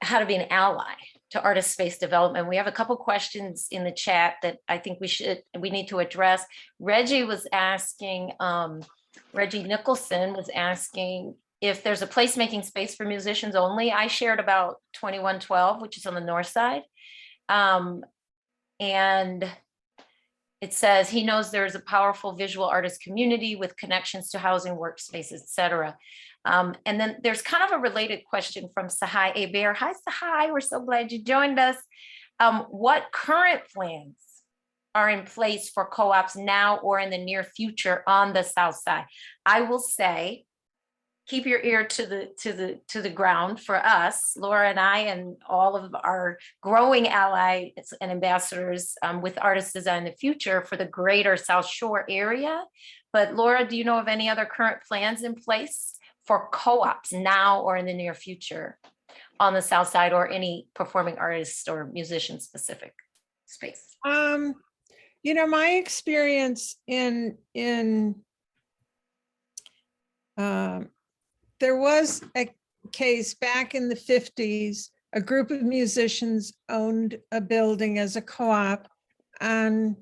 how to be an ally to artist space development. We have a couple questions in the chat that I think we need to address. Reggie Nicholson was asking if there's a placemaking space for musicians only. I shared about 2112, which is on the north side. And it says he knows there's a powerful visual artist community with connections to housing, workspaces, et cetera. And then there's kind of a related question from Sahai Abear. Hi, Sahai, we're so glad you joined us. What current plans are in place for co-ops now or in the near future on the south side? I will say, keep your ear to the ground for us, Laura and I, and all of our growing allies and ambassadors with Artist Design the Future for the greater South Shore area. But Laura, do you know of any other current plans in place for co-ops now or in the near future on the south side, or any performing artists or musician specific space? My experience there was a case back in the 50s, a group of musicians owned a building as a co-op on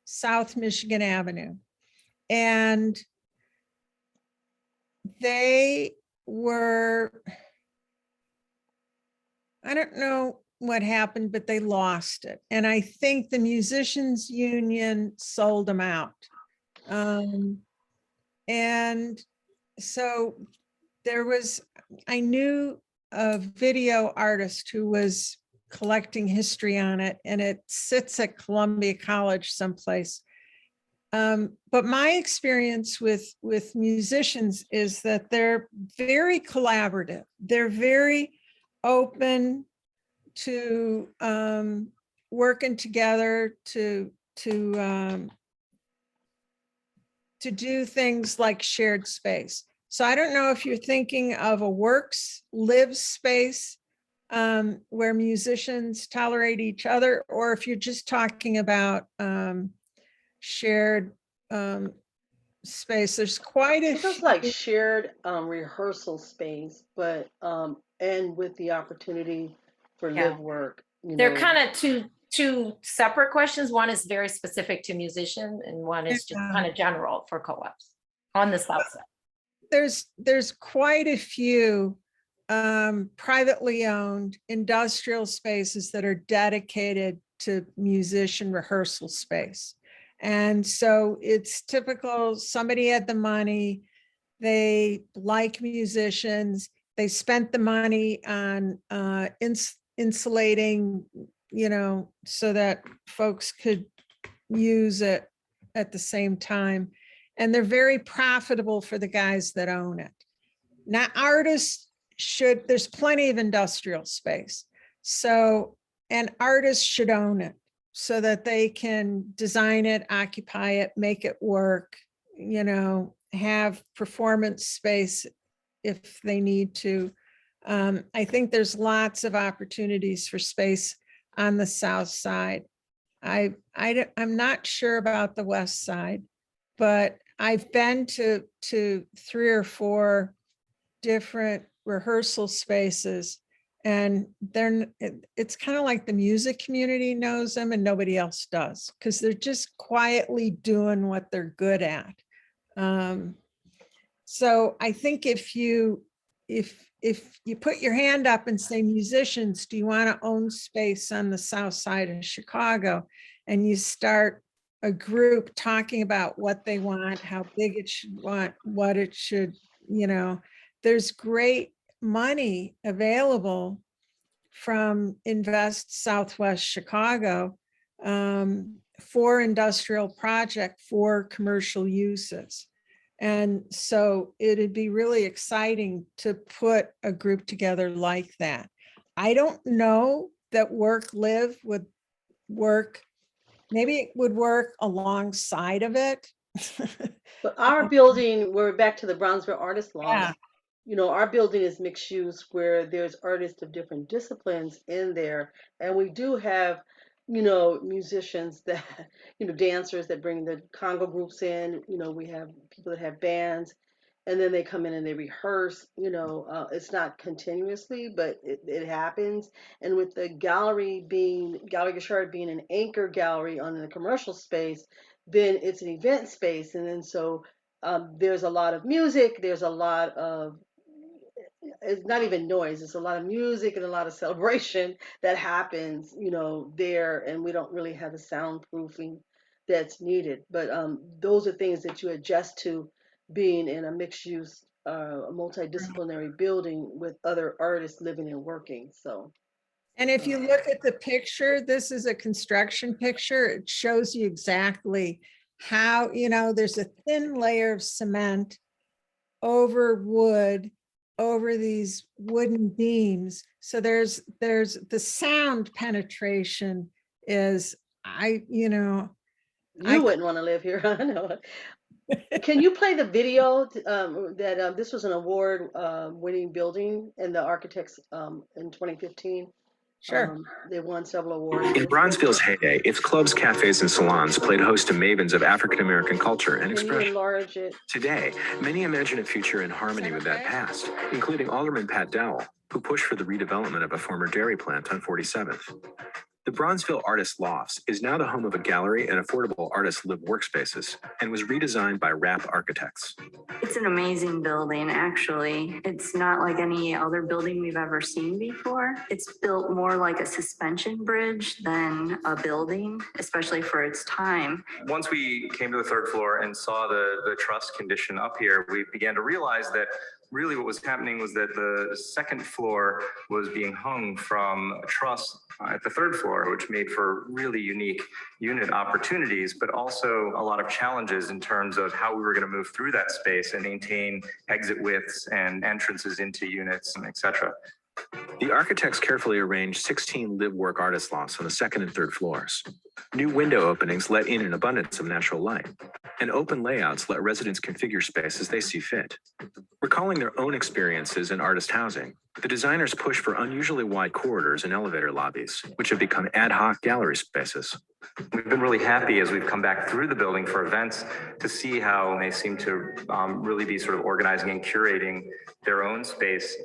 South Michigan Avenue. And they were, I don't know what happened, but they lost it. And I think the musicians union sold them out. And so I knew a video artist who was collecting history on it, and it sits at Columbia College someplace. But my experience with musicians is that they're very collaborative. They're very open to working together to do things like shared space. So I don't know if you're thinking of a live space where musicians tolerate each other, or if you're just talking about shared space. There's quite a few. It's like shared rehearsal space, but and with the opportunity for live work. They're kind of two separate questions. One is very specific to musicians, and one is just kind of general for co-ops on the south side. There's quite a few privately owned industrial spaces that are dedicated to musician rehearsal space. And so it's typical, somebody had the money, they like musicians, they spent the money on insulating, so that folks could use it at the same time. And they're very profitable for the guys that own it. Now, artists there's plenty of industrial space. So, and artists should own it so that they can design it, occupy it, make it work, have performance space if they need to. I think there's lots of opportunities for space on the south side. I'm not sure about the west side, but I've been to 3 or 4 different rehearsal spaces, and it's kind of like the music community knows them and nobody else does, because they're just quietly doing what they're good at. So I think if you put your hand up and say, musicians, do you want to own space on the south side of Chicago? And you start a group talking about what they want, how big it should want, what it should, there's great money available from Invest Southwest Chicago for industrial project for commercial uses. And so it'd be really exciting to put a group together like that. I don't know that work-live would work. Maybe it would work alongside of it. But our building, we're back to the Brownsville Artist Loft. Yeah. Our building is mixed use where there's artists of different disciplines in there. And we do have, musicians that, dancers that bring the Congo groups in. We have people that have bands, and then they come in and they rehearse. It's not continuously, but it happens. And with the Gallery Gashard being an anchor gallery on the commercial space, then it's an event space. And then so there's a lot of music, there's a lot of, it's not even noise, it's a lot of music and a lot of celebration that happens, there, and we don't really have the soundproofing that's needed. But those are things that you adjust to being in a mixed use, multidisciplinary building with other artists living and working. So. And if you look at the picture, this is a construction picture. It shows you exactly how, there's a thin layer of cement over wood, over these wooden beams. So there's the sound penetration is, You wouldn't want to live here. I know. Can you play the video that this was an award winning building in the architects in 2015? Sure. They won several awards. In Bronzeville's heyday, its clubs, cafes, and salons played host to mavens of African-American culture and expression. Enlarge it? Today, many imagine a future in harmony with that past, including Alderman Pat Dowell, who pushed for the redevelopment of a former dairy plant on 47th. The Bronzeville Artist Lofts is now the home of a gallery and affordable artist live workspaces, and was redesigned by Rapp Architects. It's an amazing building, actually. It's not like any other building we've ever seen before. It's built more like a suspension bridge than a building, especially for its time. Once we came to the 3rd floor and saw the truss condition up here, we began to realize that really what was happening was that the 2nd floor was being hung from a truss at the 3rd floor, which made for really unique unit opportunities, but also a lot of challenges in terms of how we were going to move through that space and maintain exit widths and entrances into units, et cetera. The architects carefully arranged 16 live-work artist lofts on the 2nd and 3rd floors. New window openings let in an abundance of natural light, and open layouts let residents configure space as they see fit. Recalling their own experiences in artist housing, the designers push for unusually wide corridors and elevator lobbies, which have become ad hoc gallery spaces. We've been really happy as we've come back through the building for events to see how they seem to really be sort of organizing and curating their own space,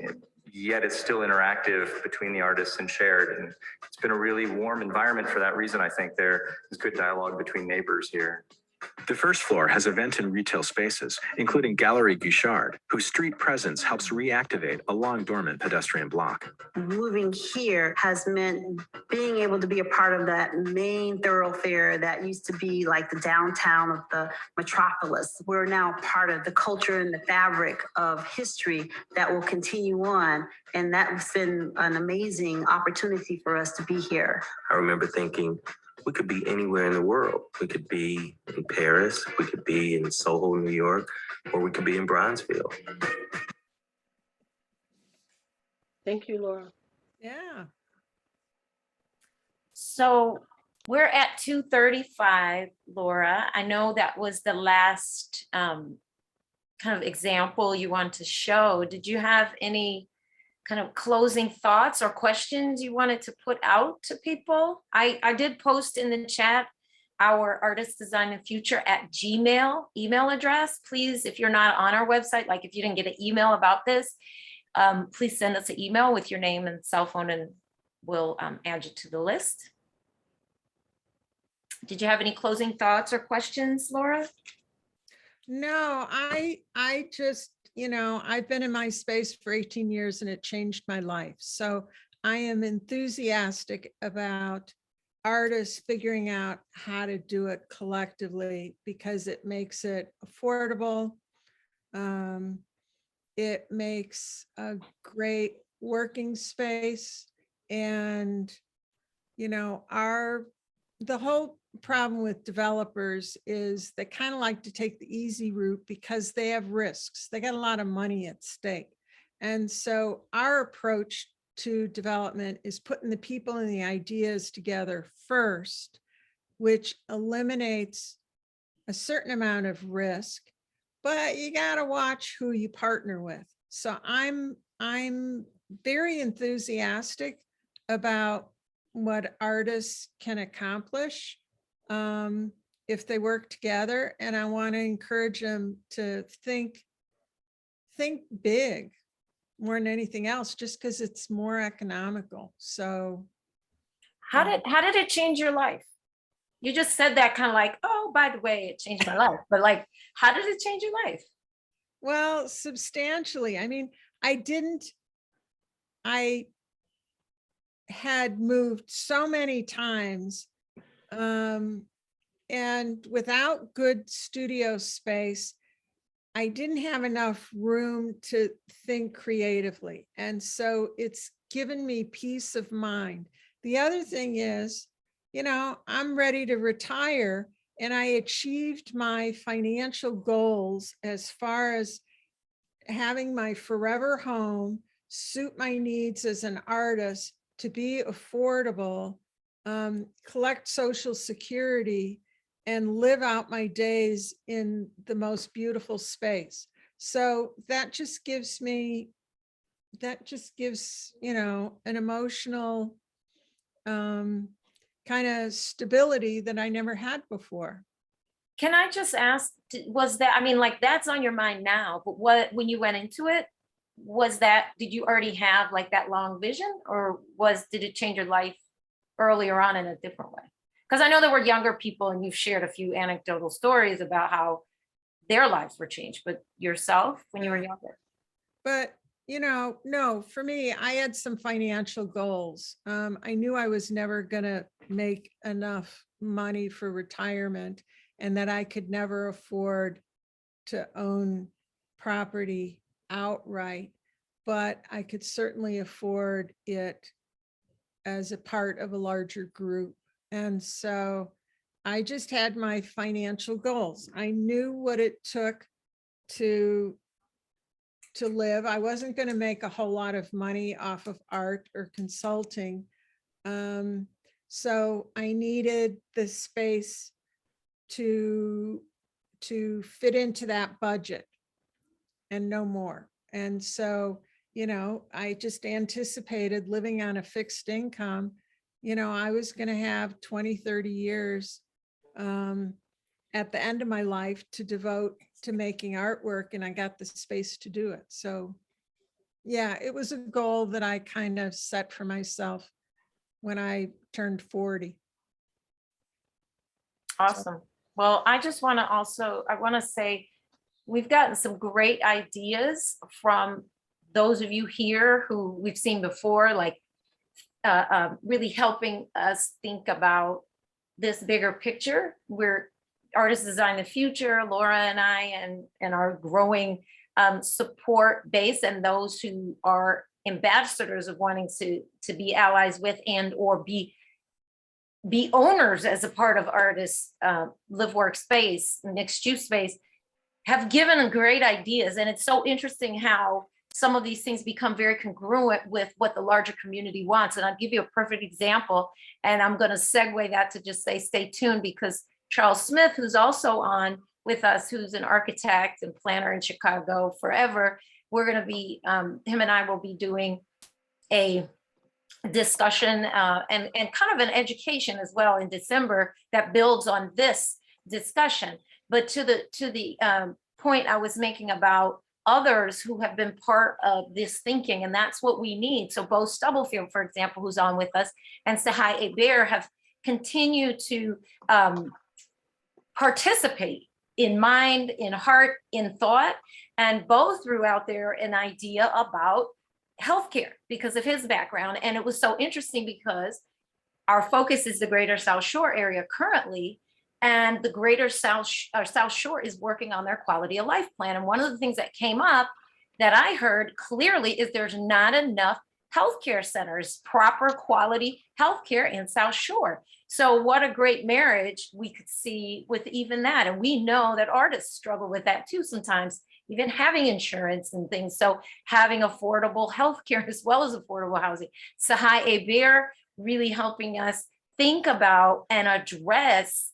yet it's still interactive between the artists and shared. And it's been a really warm environment for that reason. I think there is good dialogue between neighbors here. The first floor has event and retail spaces, including Gallery Guichard, whose street presence helps reactivate a long dormant pedestrian block. Moving here has meant being able to be a part of that main thoroughfare that used to be like the downtown of the metropolis. We're now part of the culture and the fabric of history that will continue on. And that's been an amazing opportunity for us to be here. I remember thinking, we could be anywhere in the world. We could be in Paris, we could be in Soho, New York, or we could be in Bronzeville. Thank you, Laura. Yeah. So we're at 2:35, Laura. I know that was the last kind of example you want to show. Did you have any kind of closing thoughts or questions you wanted to put out to people? I did post in the chat our artist design and future at Gmail email address. Please, if you're not on our website, like if you didn't get an email about this, please send us an email with your name and cell phone and we'll add you to the list. Did you have any closing thoughts or questions, Laura? No, I just, I've been in my space for 18 years and it changed my life. So I am enthusiastic about artists figuring out how to do it collectively because it makes it affordable. It makes a great working space. And, the whole problem with developers is they kind of like to take the easy route because they have risks. They got a lot of money at stake. And so our approach to development is putting the people and the ideas together first, which eliminates a certain amount of risk, but you got to watch who you partner with. So I'm very enthusiastic about what artists can accomplish if they work together. And I want to encourage them to think big more than anything else, just because it's more economical. So How did it change your life? You just said that kind of like, oh, by the way, it changed my life. But like, how did it change your life? well, substantially. I mean, I had moved so many times and without good studio space, I didn't have enough room to think creatively. And so it's given me peace of mind. The other thing is, I'm ready to retire and I achieved my financial goals as far as having my forever home suit my needs as an artist, to be affordable, collect Social Security, and live out my days in the most beautiful space. So that just gives, an emotional kind of stability that I never had before. Can I just ask, was that, I mean, like that's on your mind now, but when you went into it, did you already have like that long vision, or did it change your life earlier on in a different way? Because I know there were younger people and you've shared a few anecdotal stories about how their lives were changed, but yourself when you were younger. But, no, for me, I had some financial goals. I knew I was never gonna make enough money for retirement and that I could never afford to own property outright, but I could certainly afford it as a part of a larger group. And so I just had my financial goals. I knew what it took to live. I wasn't going to make a whole lot of money off of art or consulting. So I needed the space to fit into that budget and no more. And so, I just anticipated living on a fixed income. I was going to have 20, 30 years at the end of my life to devote to making artwork, and I got the space to do it. So yeah, it was a goal that I kind of set for myself when I turned 40. Awesome. Well, I just want to I want to say, we've gotten some great ideas from those of you here who we've seen before, like really helping us think about this bigger picture. We're Artists Design the Future, Laura and I, and our growing support base, and those who are ambassadors of wanting to be allies with and or be owners as a part of artists live work space, mixed use space, have given great ideas. And it's so interesting how some of these things become very congruent with what the larger community wants. And I'll give you a perfect example, and I'm going to segue that to just say stay tuned, because Charles Smith, who's also on with us, who's an architect and planner in Chicago forever, we're going to be him and I will be doing a discussion and kind of an education as well in December that builds on this discussion. But to the point I was making about others who have been part of this thinking, and that's what we need. So Bo Stubblefield, for example, who's on with us, and Sahai Abear have continued to participate in mind, in heart, in thought, and Bo threw out there an idea about healthcare because of his background. And it was so interesting because our focus is the Greater South Shore area currently, and the Greater South Shore is working on their quality of life plan. And one of the things that came up that I heard clearly is there's not enough healthcare centers, proper quality healthcare in South Shore. So what a great marriage we could see with even that. And we know that artists struggle with that too sometimes, even having insurance and things. So having affordable healthcare as well as affordable housing. Sahai Abear really helping us think about and address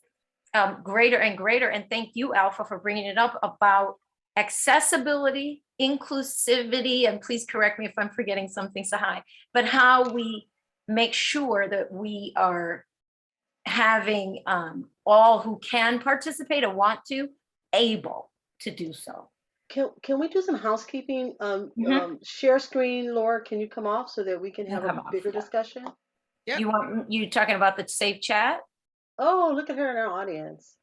greater and greater. And thank you, Alpha, for bringing it up about accessibility, inclusivity, and please correct me if I'm forgetting something, Sahai, but how we make sure that we are having all who can participate and want to able to do so. Can we do some housekeeping? Share screen, Laura, can you come off so that we can have a bigger discussion? Yep. You talking about the safe chat? Oh, look at her in our audience.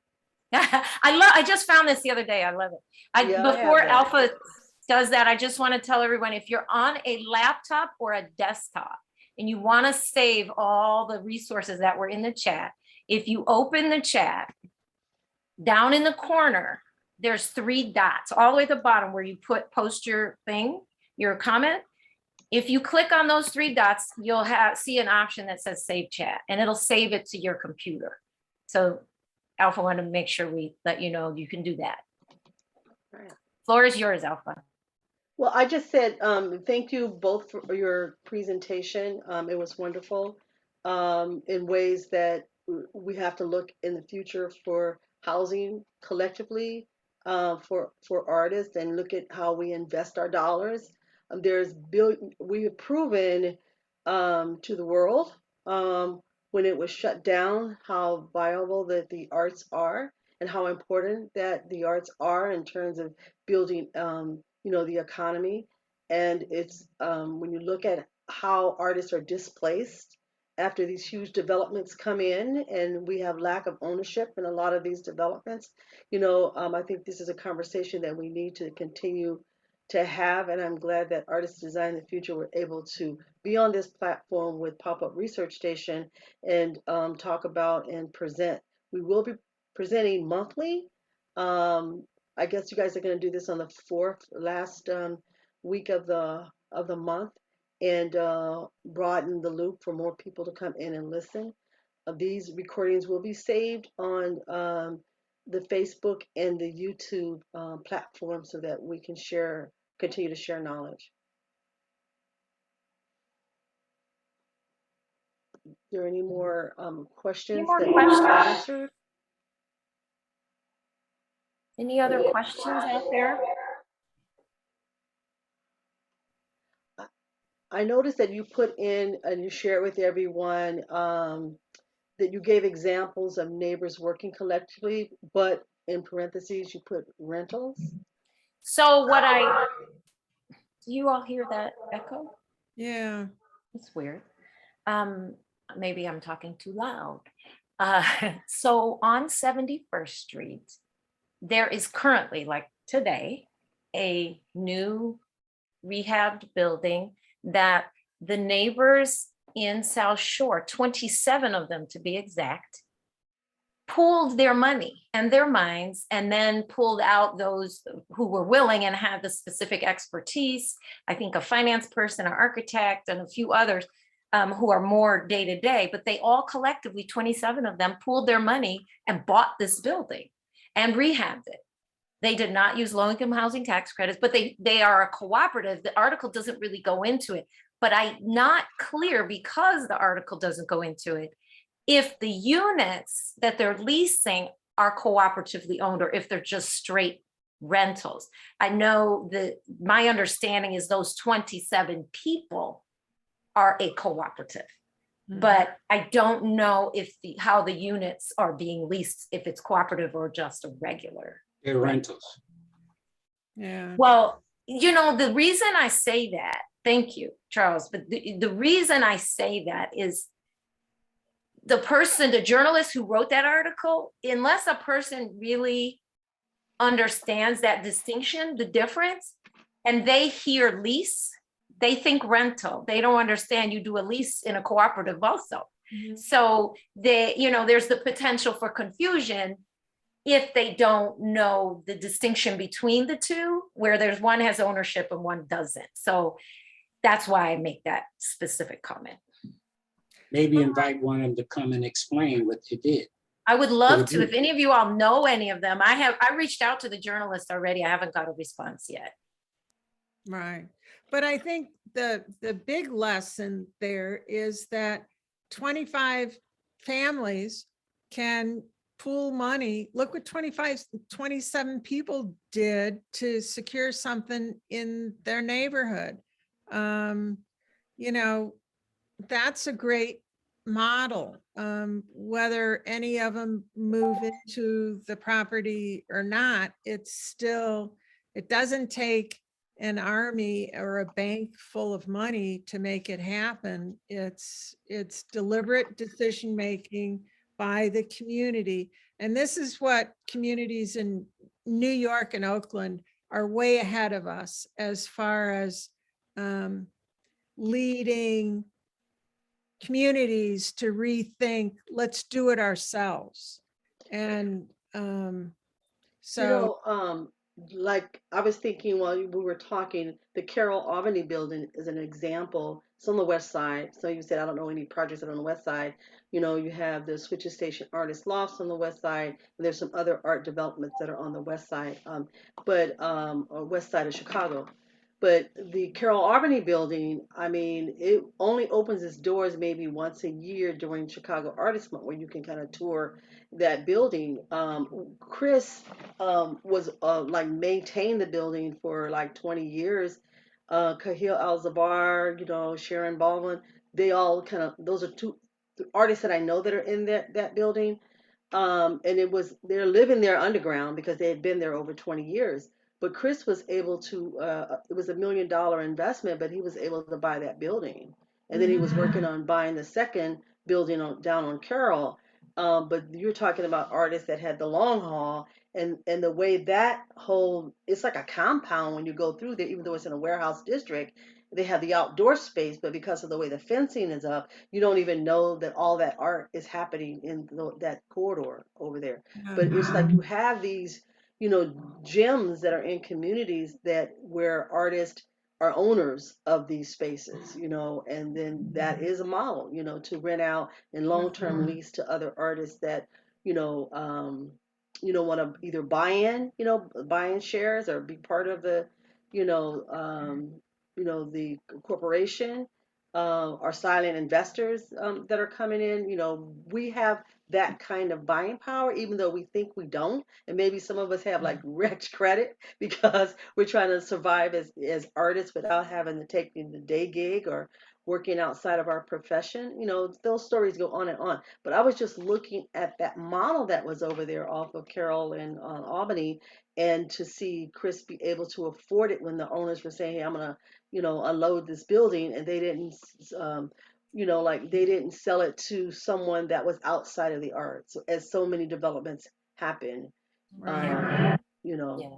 I just found this the other day. I love it. Before Alpha does that, I just want to tell everyone, if you're on a laptop or a desktop and you want to save all the resources that were in the chat, if you open the chat, down in the corner, there's 3 dots all the way at the bottom where you post your thing, your comment. If you click on those 3 dots, you'll see an option that says save chat, and it'll save it to your computer. So Alpha wanted to make sure we let you know you can do that. All right. Floor is yours, Alpha. Well, I just said thank you both for your presentation. It was wonderful in ways that we have to look in the future for housing collectively for artists, and look at how we invest our dollars. We have proven to the world when it was shut down how viable that the arts are and how important that the arts are in terms of building the economy. And it's when you look at how artists are displaced after these huge developments come in, and we have lack of ownership in a lot of these developments, I think this is a conversation that we need to continue to have. And I'm glad that Artists Design the Future were able to be on this platform with Pop-Up Research Station and talk about and present. We will be presenting monthly. I guess you guys are going to do this on the last week of the month, and broaden the loop for more people to come in and listen. These recordings will be saved on the Facebook and the YouTube platform so that we can continue to share knowledge. Are there any more questions? Answered? Any other questions out there? I noticed that you put in and you share with everyone that you gave examples of neighbors working collectively, but in parentheses you put rentals. So do you all hear that echo? Yeah. It's weird. Maybe I'm talking too loud. So on 71st Street, there is currently, like today, a new rehabbed building that the neighbors in South Shore, 27 of them to be exact, pooled their money and their minds and then pulled out those who were willing and had the specific expertise. I think a finance person, an architect, and a few others who are more day to day, but they all collectively, 27 of them, pooled their money and bought this building and rehabbed it. They did not use low-income housing tax credits, but they are a cooperative. The article doesn't really go into it, but I'm not clear because the article doesn't go into it if the units that they're leasing are cooperatively owned or if they're just straight rentals. I know that my understanding is those 27 people are a cooperative, but I don't know if how the units are being leased, if it's cooperative or just a regular. They're rentals. Yeah. Well, you know, the reason I say that, thank you, Charles, but the reason I say that is the person, the journalist who wrote that article, unless a person really understands that distinction, the difference, and they hear lease, they think rental. They don't understand you do a lease in a cooperative also. So they, you know, there's the potential for confusion if they don't know the distinction between the two, where there's one has ownership and one doesn't. So that's why I make that specific comment. Maybe invite one of them to come and explain what they did. I would love to. If any of you all know any of them, I reached out to the journalist already. I haven't got a response yet. Right. But I think the big lesson there is that 25 families can pool money. Look what 27 people did to secure something in their neighborhood. You know, that's a great model. Whether any of them move into the property or not, it's still, it doesn't take an army or a bank full of money to make it happen. It's deliberate decision-making by the community. And this is what communities in New York and Oakland are way ahead of us as far as leading communities to rethink, let's do it ourselves. And so, You know, like I was thinking while we were talking, the Carroll Albany building is an example. It's on the west side. So you said, I don't know any projects that are on the west side. You know, you have the Switches Station Artist Lofts on the west side, and there's some other art developments that are on the west side, or west side of Chicago. But the Carroll Albany building, I mean, it only opens its doors maybe once a year during Chicago Artist Month, where you can kind of tour that building. Chris was like maintained the building for like 20 years. Kahil Al-Zabar, you know, Sharon Baldwin, they all kind of, those are two artists that I know that are in that building. And they're living there underground because they had been there over 20 years. But Chris was able to, it was $1 million investment, but he was able to buy that building. And then he was working on buying the second building down on Carroll. But you're talking about artists that had the long haul, and the way that whole, it's like a compound when you go through there, even though it's in a warehouse district, they have the outdoor space, but because of the way the fencing is up, you don't even know that all that art is happening in that corridor over there. But it's like you have these, you know, gems that are in communities where artists are owners of these spaces, you know, and then that is a model, you know, to rent out and long-term lease to other artists that, you know, want to either buy in shares or be part of the, the corporation, or silent investors that are coming in. You know, we have that kind of buying power, even though we think we don't. And maybe some of us have like wretched credit because we're trying to survive as artists without having to take the day gig or working outside of our profession. You know, those stories go on and on. But I was just looking at that model that was over there off of Carroll and Albany, and to see Chris be able to afford it when the owners were saying, hey, I'm going to, you know, unload this building, and they didn't you know, like they didn't sell it to someone that was outside of the arts, as so many developments happen. Right. You know, Yeah.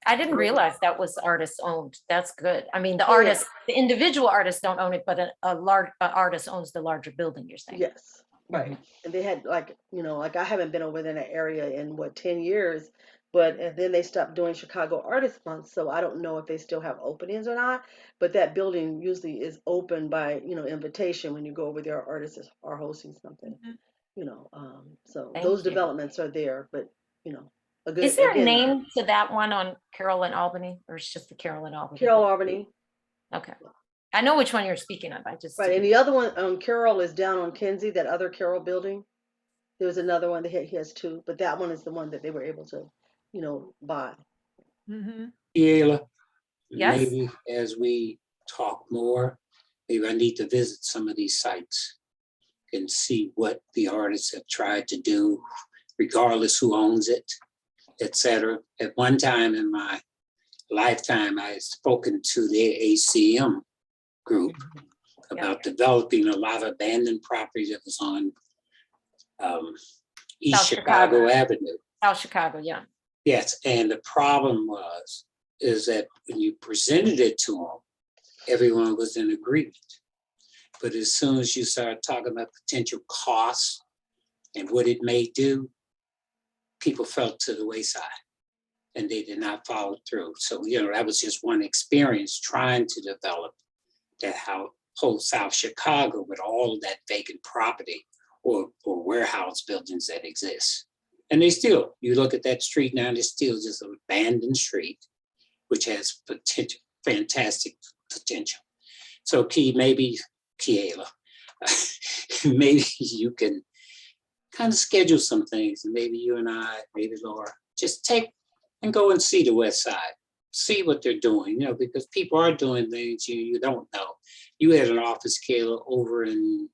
I didn't realize that was artist owned. That's good. I mean, the Yeah. artists, the individual artists don't own it, but a large artist owns the larger building, you're saying? yes, right. And they had like, you know, like I haven't been over there in that area in what, 10 years, but and then they stopped doing Chicago Artist Month, so I don't know if they still have openings or not. But that building usually is open by, you know, invitation when you go over there. Artists are hosting something, you know. So those Thank you. developments are there, but you know, a Is good there a again, name to that one on Carroll and Albany, or it's just the Carroll and Albany? Carroll Albany, Okay. I know which one you're speaking of. I just. right? And the other one, Carroll is down on Kinsey, that other Carroll building. There was another one that he has two, but that one is the one that they were able to, you know, buy. Kiela, Yes. maybe as we talk more, maybe I need to visit some of these sites and see what the artists have tried to do, regardless who owns it, etc. At one time in my lifetime, I had spoken to the ACM group about developing a lot of abandoned property that was on East South Chicago Chicago. Avenue. South Chicago, yeah. Yes, and the problem is that when you presented it to them, everyone was in agreement. But as soon as you start talking about potential costs and what it may do, people fell to the wayside and they did not follow through. So, you know, that was just one experience trying to develop that whole South Chicago with all of that vacant property or warehouse buildings that exist. And they still, you look at that street now, there's still just an abandoned street, which has potential, fantastic potential. So maybe Kiela, maybe you can kind of schedule some things, and maybe you and I, maybe Laura, just take and go and see the West Side, see what they're doing, you know, because people are doing things you don't know. You had an office, Kiela, over in,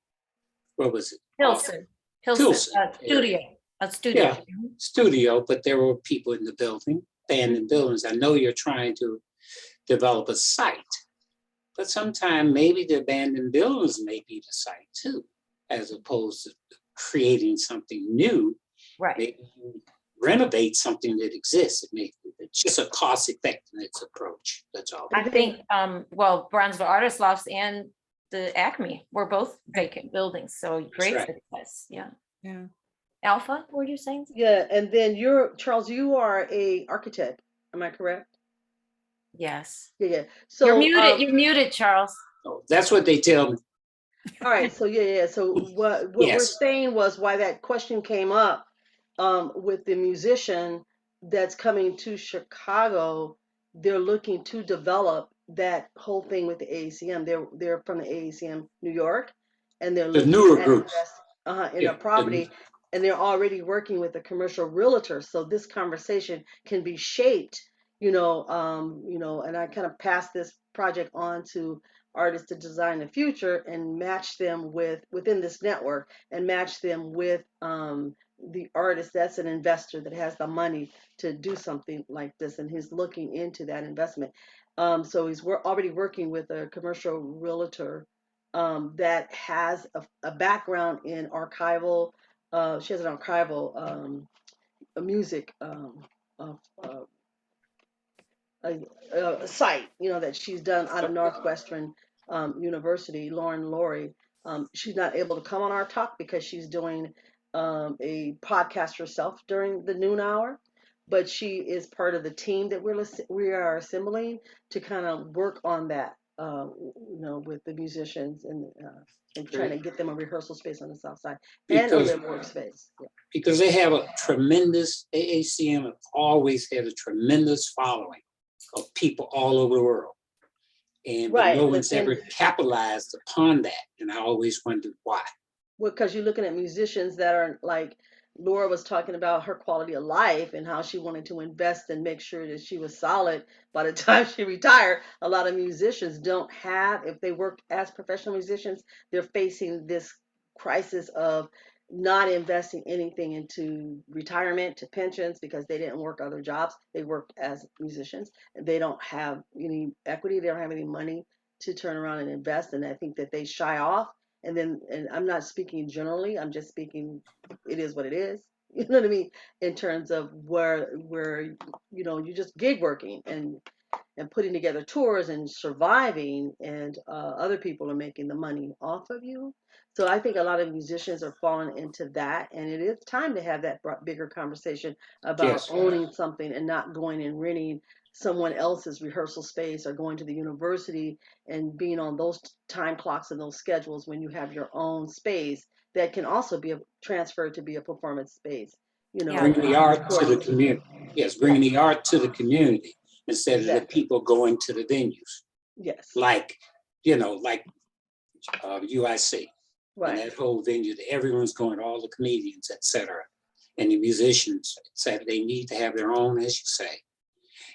what was it? Hilson. Hilson. Studio. A studio. Yeah, studio, but there were people in the building, abandoned buildings. I know you're trying to develop a site, but sometimes maybe the abandoned buildings may be the site too, as opposed to creating something new. Right. Maybe you renovate something that exists. It's just a cost effectiveness approach. That's all. I think, well, Bronzeville Artist Lofts and the Acme were both vacant buildings, so great right. success. Yeah. Yeah. Alpha, what were you saying? Yeah, and then Charles, you are a architect, am I correct? Yes. Yeah. So You're muted. You're muted, Charles. Oh, that's what they tell me. all right, so yeah. So what we're Yes. saying was why that question came up with the musician that's coming to Chicago. They're looking to develop that whole thing with the AACM. They're from the AACM New York, and they're The looking newer at groups. in Yeah, a property, and they're already working with a commercial realtor. So this conversation can be shaped, you know, and I kind of pass this project on to artists to design the future and match them within this network and match them with the artist that's an investor that has the money to do something like this, and he's looking into that investment. So we're already working with a commercial realtor that has a background in archival. She has an archival music a site, you know, that she's done out of Northwestern University, Lauren Laurie. She's not able to come on our talk because she's doing a podcast herself during the noon hour, but she is part of the team that we are assembling to kind of work on that, you know, with the musicians and trying to get them a rehearsal space on the south side and a live workspace. Yeah. Because they have a tremendous, AACM have always had a tremendous following of people all over the world. And but Right, no but one's then- ever capitalized upon that. And I always wondered why. Well, because you're looking at musicians that are like Laura was talking about her quality of life and how she wanted to invest and make sure that she was solid by the time she retired. A lot of musicians don't have, if they work as professional musicians, they're facing this crisis of not investing anything into retirement, to pensions, because they didn't work other jobs. They worked as musicians and they don't have any equity. They don't have any money to turn around and invest. And I think that they shy off. And I'm not speaking generally, I'm just speaking, it is what it is. You know what I mean? In terms of where you just gig working and putting together tours and surviving, and other people are making the money off of you. So I think a lot of musicians are falling into that, and it is time to have that bigger conversation about Yes. owning something and not going and renting someone else's rehearsal space or going to the university and being on those time clocks and those schedules when you have your own space that can also be transferred to be a performance space. Yeah. Bringing the art to the recording. community. Yes, bringing the art to the community instead of the Exactly. people going to the venues. Yes. Like, like UIC and Right. that whole venue, that everyone's going, all the comedians, etc. And the musicians said they need to have their own, as you say,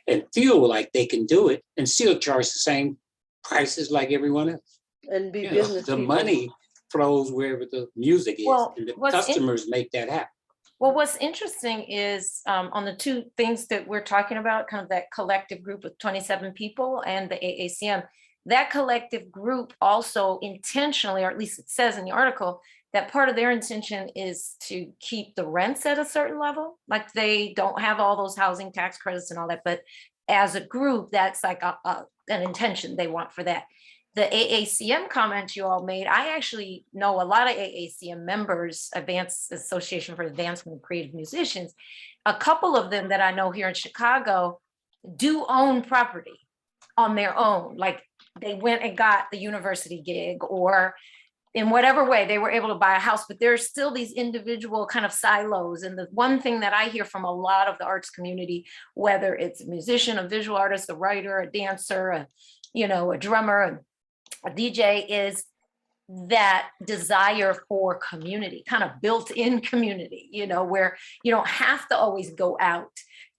and feel like they can do it and still charge the same prices like everyone else. And be You know, business the people. money flows wherever the music is, Well, and the what's customers make that happen. Well, what's interesting is on the two things that we're talking about, kind of that collective group of 27 people and the AACM, that collective group also intentionally, or at least it says in the article, that part of their intention is to keep the rents at a certain level. Like they don't have all those housing tax credits and all that, but as a group, that's like an intention they want for that. The AACM comment you all made, I actually know a lot of AACM members, Advanced Association for Advancement of Creative Musicians. A couple of them that I know here in Chicago do own property on their own. Like they went and got the university gig, or in whatever way they were able to buy a house, but there's still these individual kind of silos. And the one thing that I hear from a lot of the arts community, whether it's a musician, a visual artist, a writer, a dancer, a drummer, a DJ, is that desire for community, kind of built-in community, where you don't have to always go out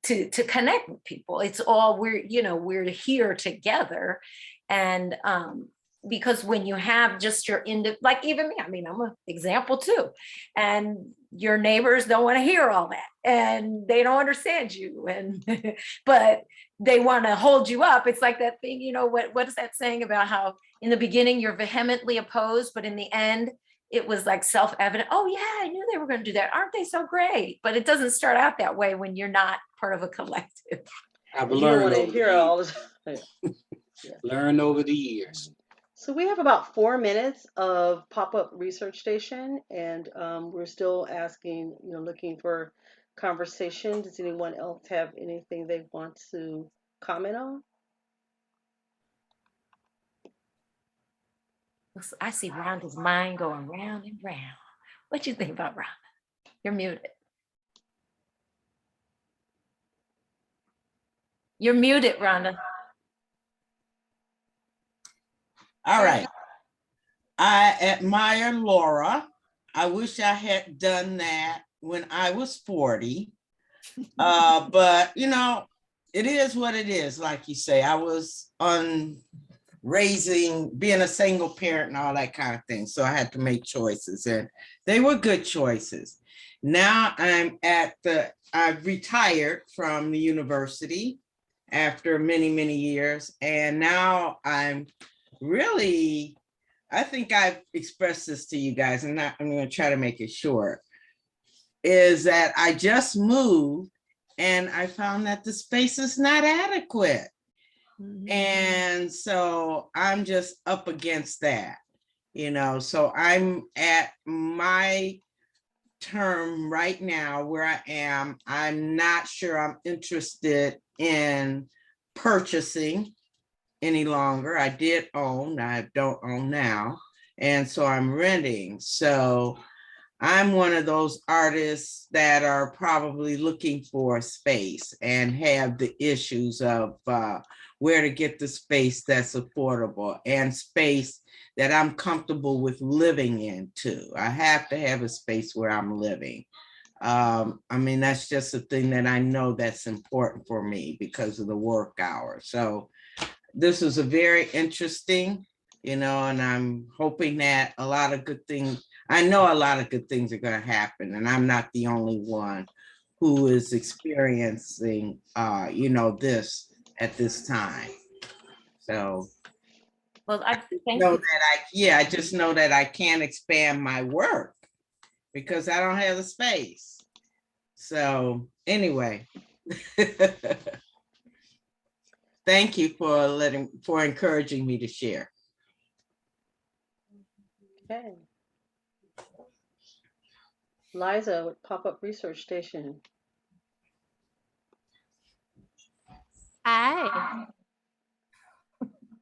to connect with people. It's all we're here together. And because when you have just your like even me, I mean, I'm an example too, and your neighbors don't want to hear all that, and they don't understand you, and but they want to hold you up. It's like that thing, what is that saying about how in the beginning you're vehemently opposed, but in the end it was like self-evident. Oh yeah, I knew they were going to do that. Aren't they so great? But it doesn't start out that way when you're not part of a collective. I've You don't learned want to over hear all the time. learned over the years. So we have about 4 minutes of pop-up research station, and we're still asking, looking for conversation. Does anyone else have anything they want to comment on? I see Rhonda's mind going round and round. What you think about Rhonda? You're muted. You're muted, Rhonda. All right. I admire Laura. I wish I had done that when I was 40. But it is what it is. Like you say, I was on being a single parent and all that kind of thing. So I had to make choices, and they were good choices. Now I've retired from the university after many, many years. And now I'm really, I think I've expressed this to you guys, and I'm going to try to make it short, is that I just moved and I found that the space is not adequate. And so I'm just up against that, so I'm at my term right now where I am. I'm not sure I'm interested in purchasing any longer. I did own, I don't own now. And so I'm renting. So I'm one of those artists that are probably looking for a space and have the issues of where to get the space that's affordable and space that I'm comfortable with living in too. I have to have a space where I'm living. That's just a thing that I know that's important for me because of the work hours. So this is a very interesting, and I'm hoping that a lot of good things are going to happen, and I'm not the only one who is experiencing, this at this time. So. Well, I thank Know you. that I just know that I can't expand my work because I don't have the space. So anyway. Thank you for encouraging me to share. Okay. Liza with Pop-Up Research Station. Hi.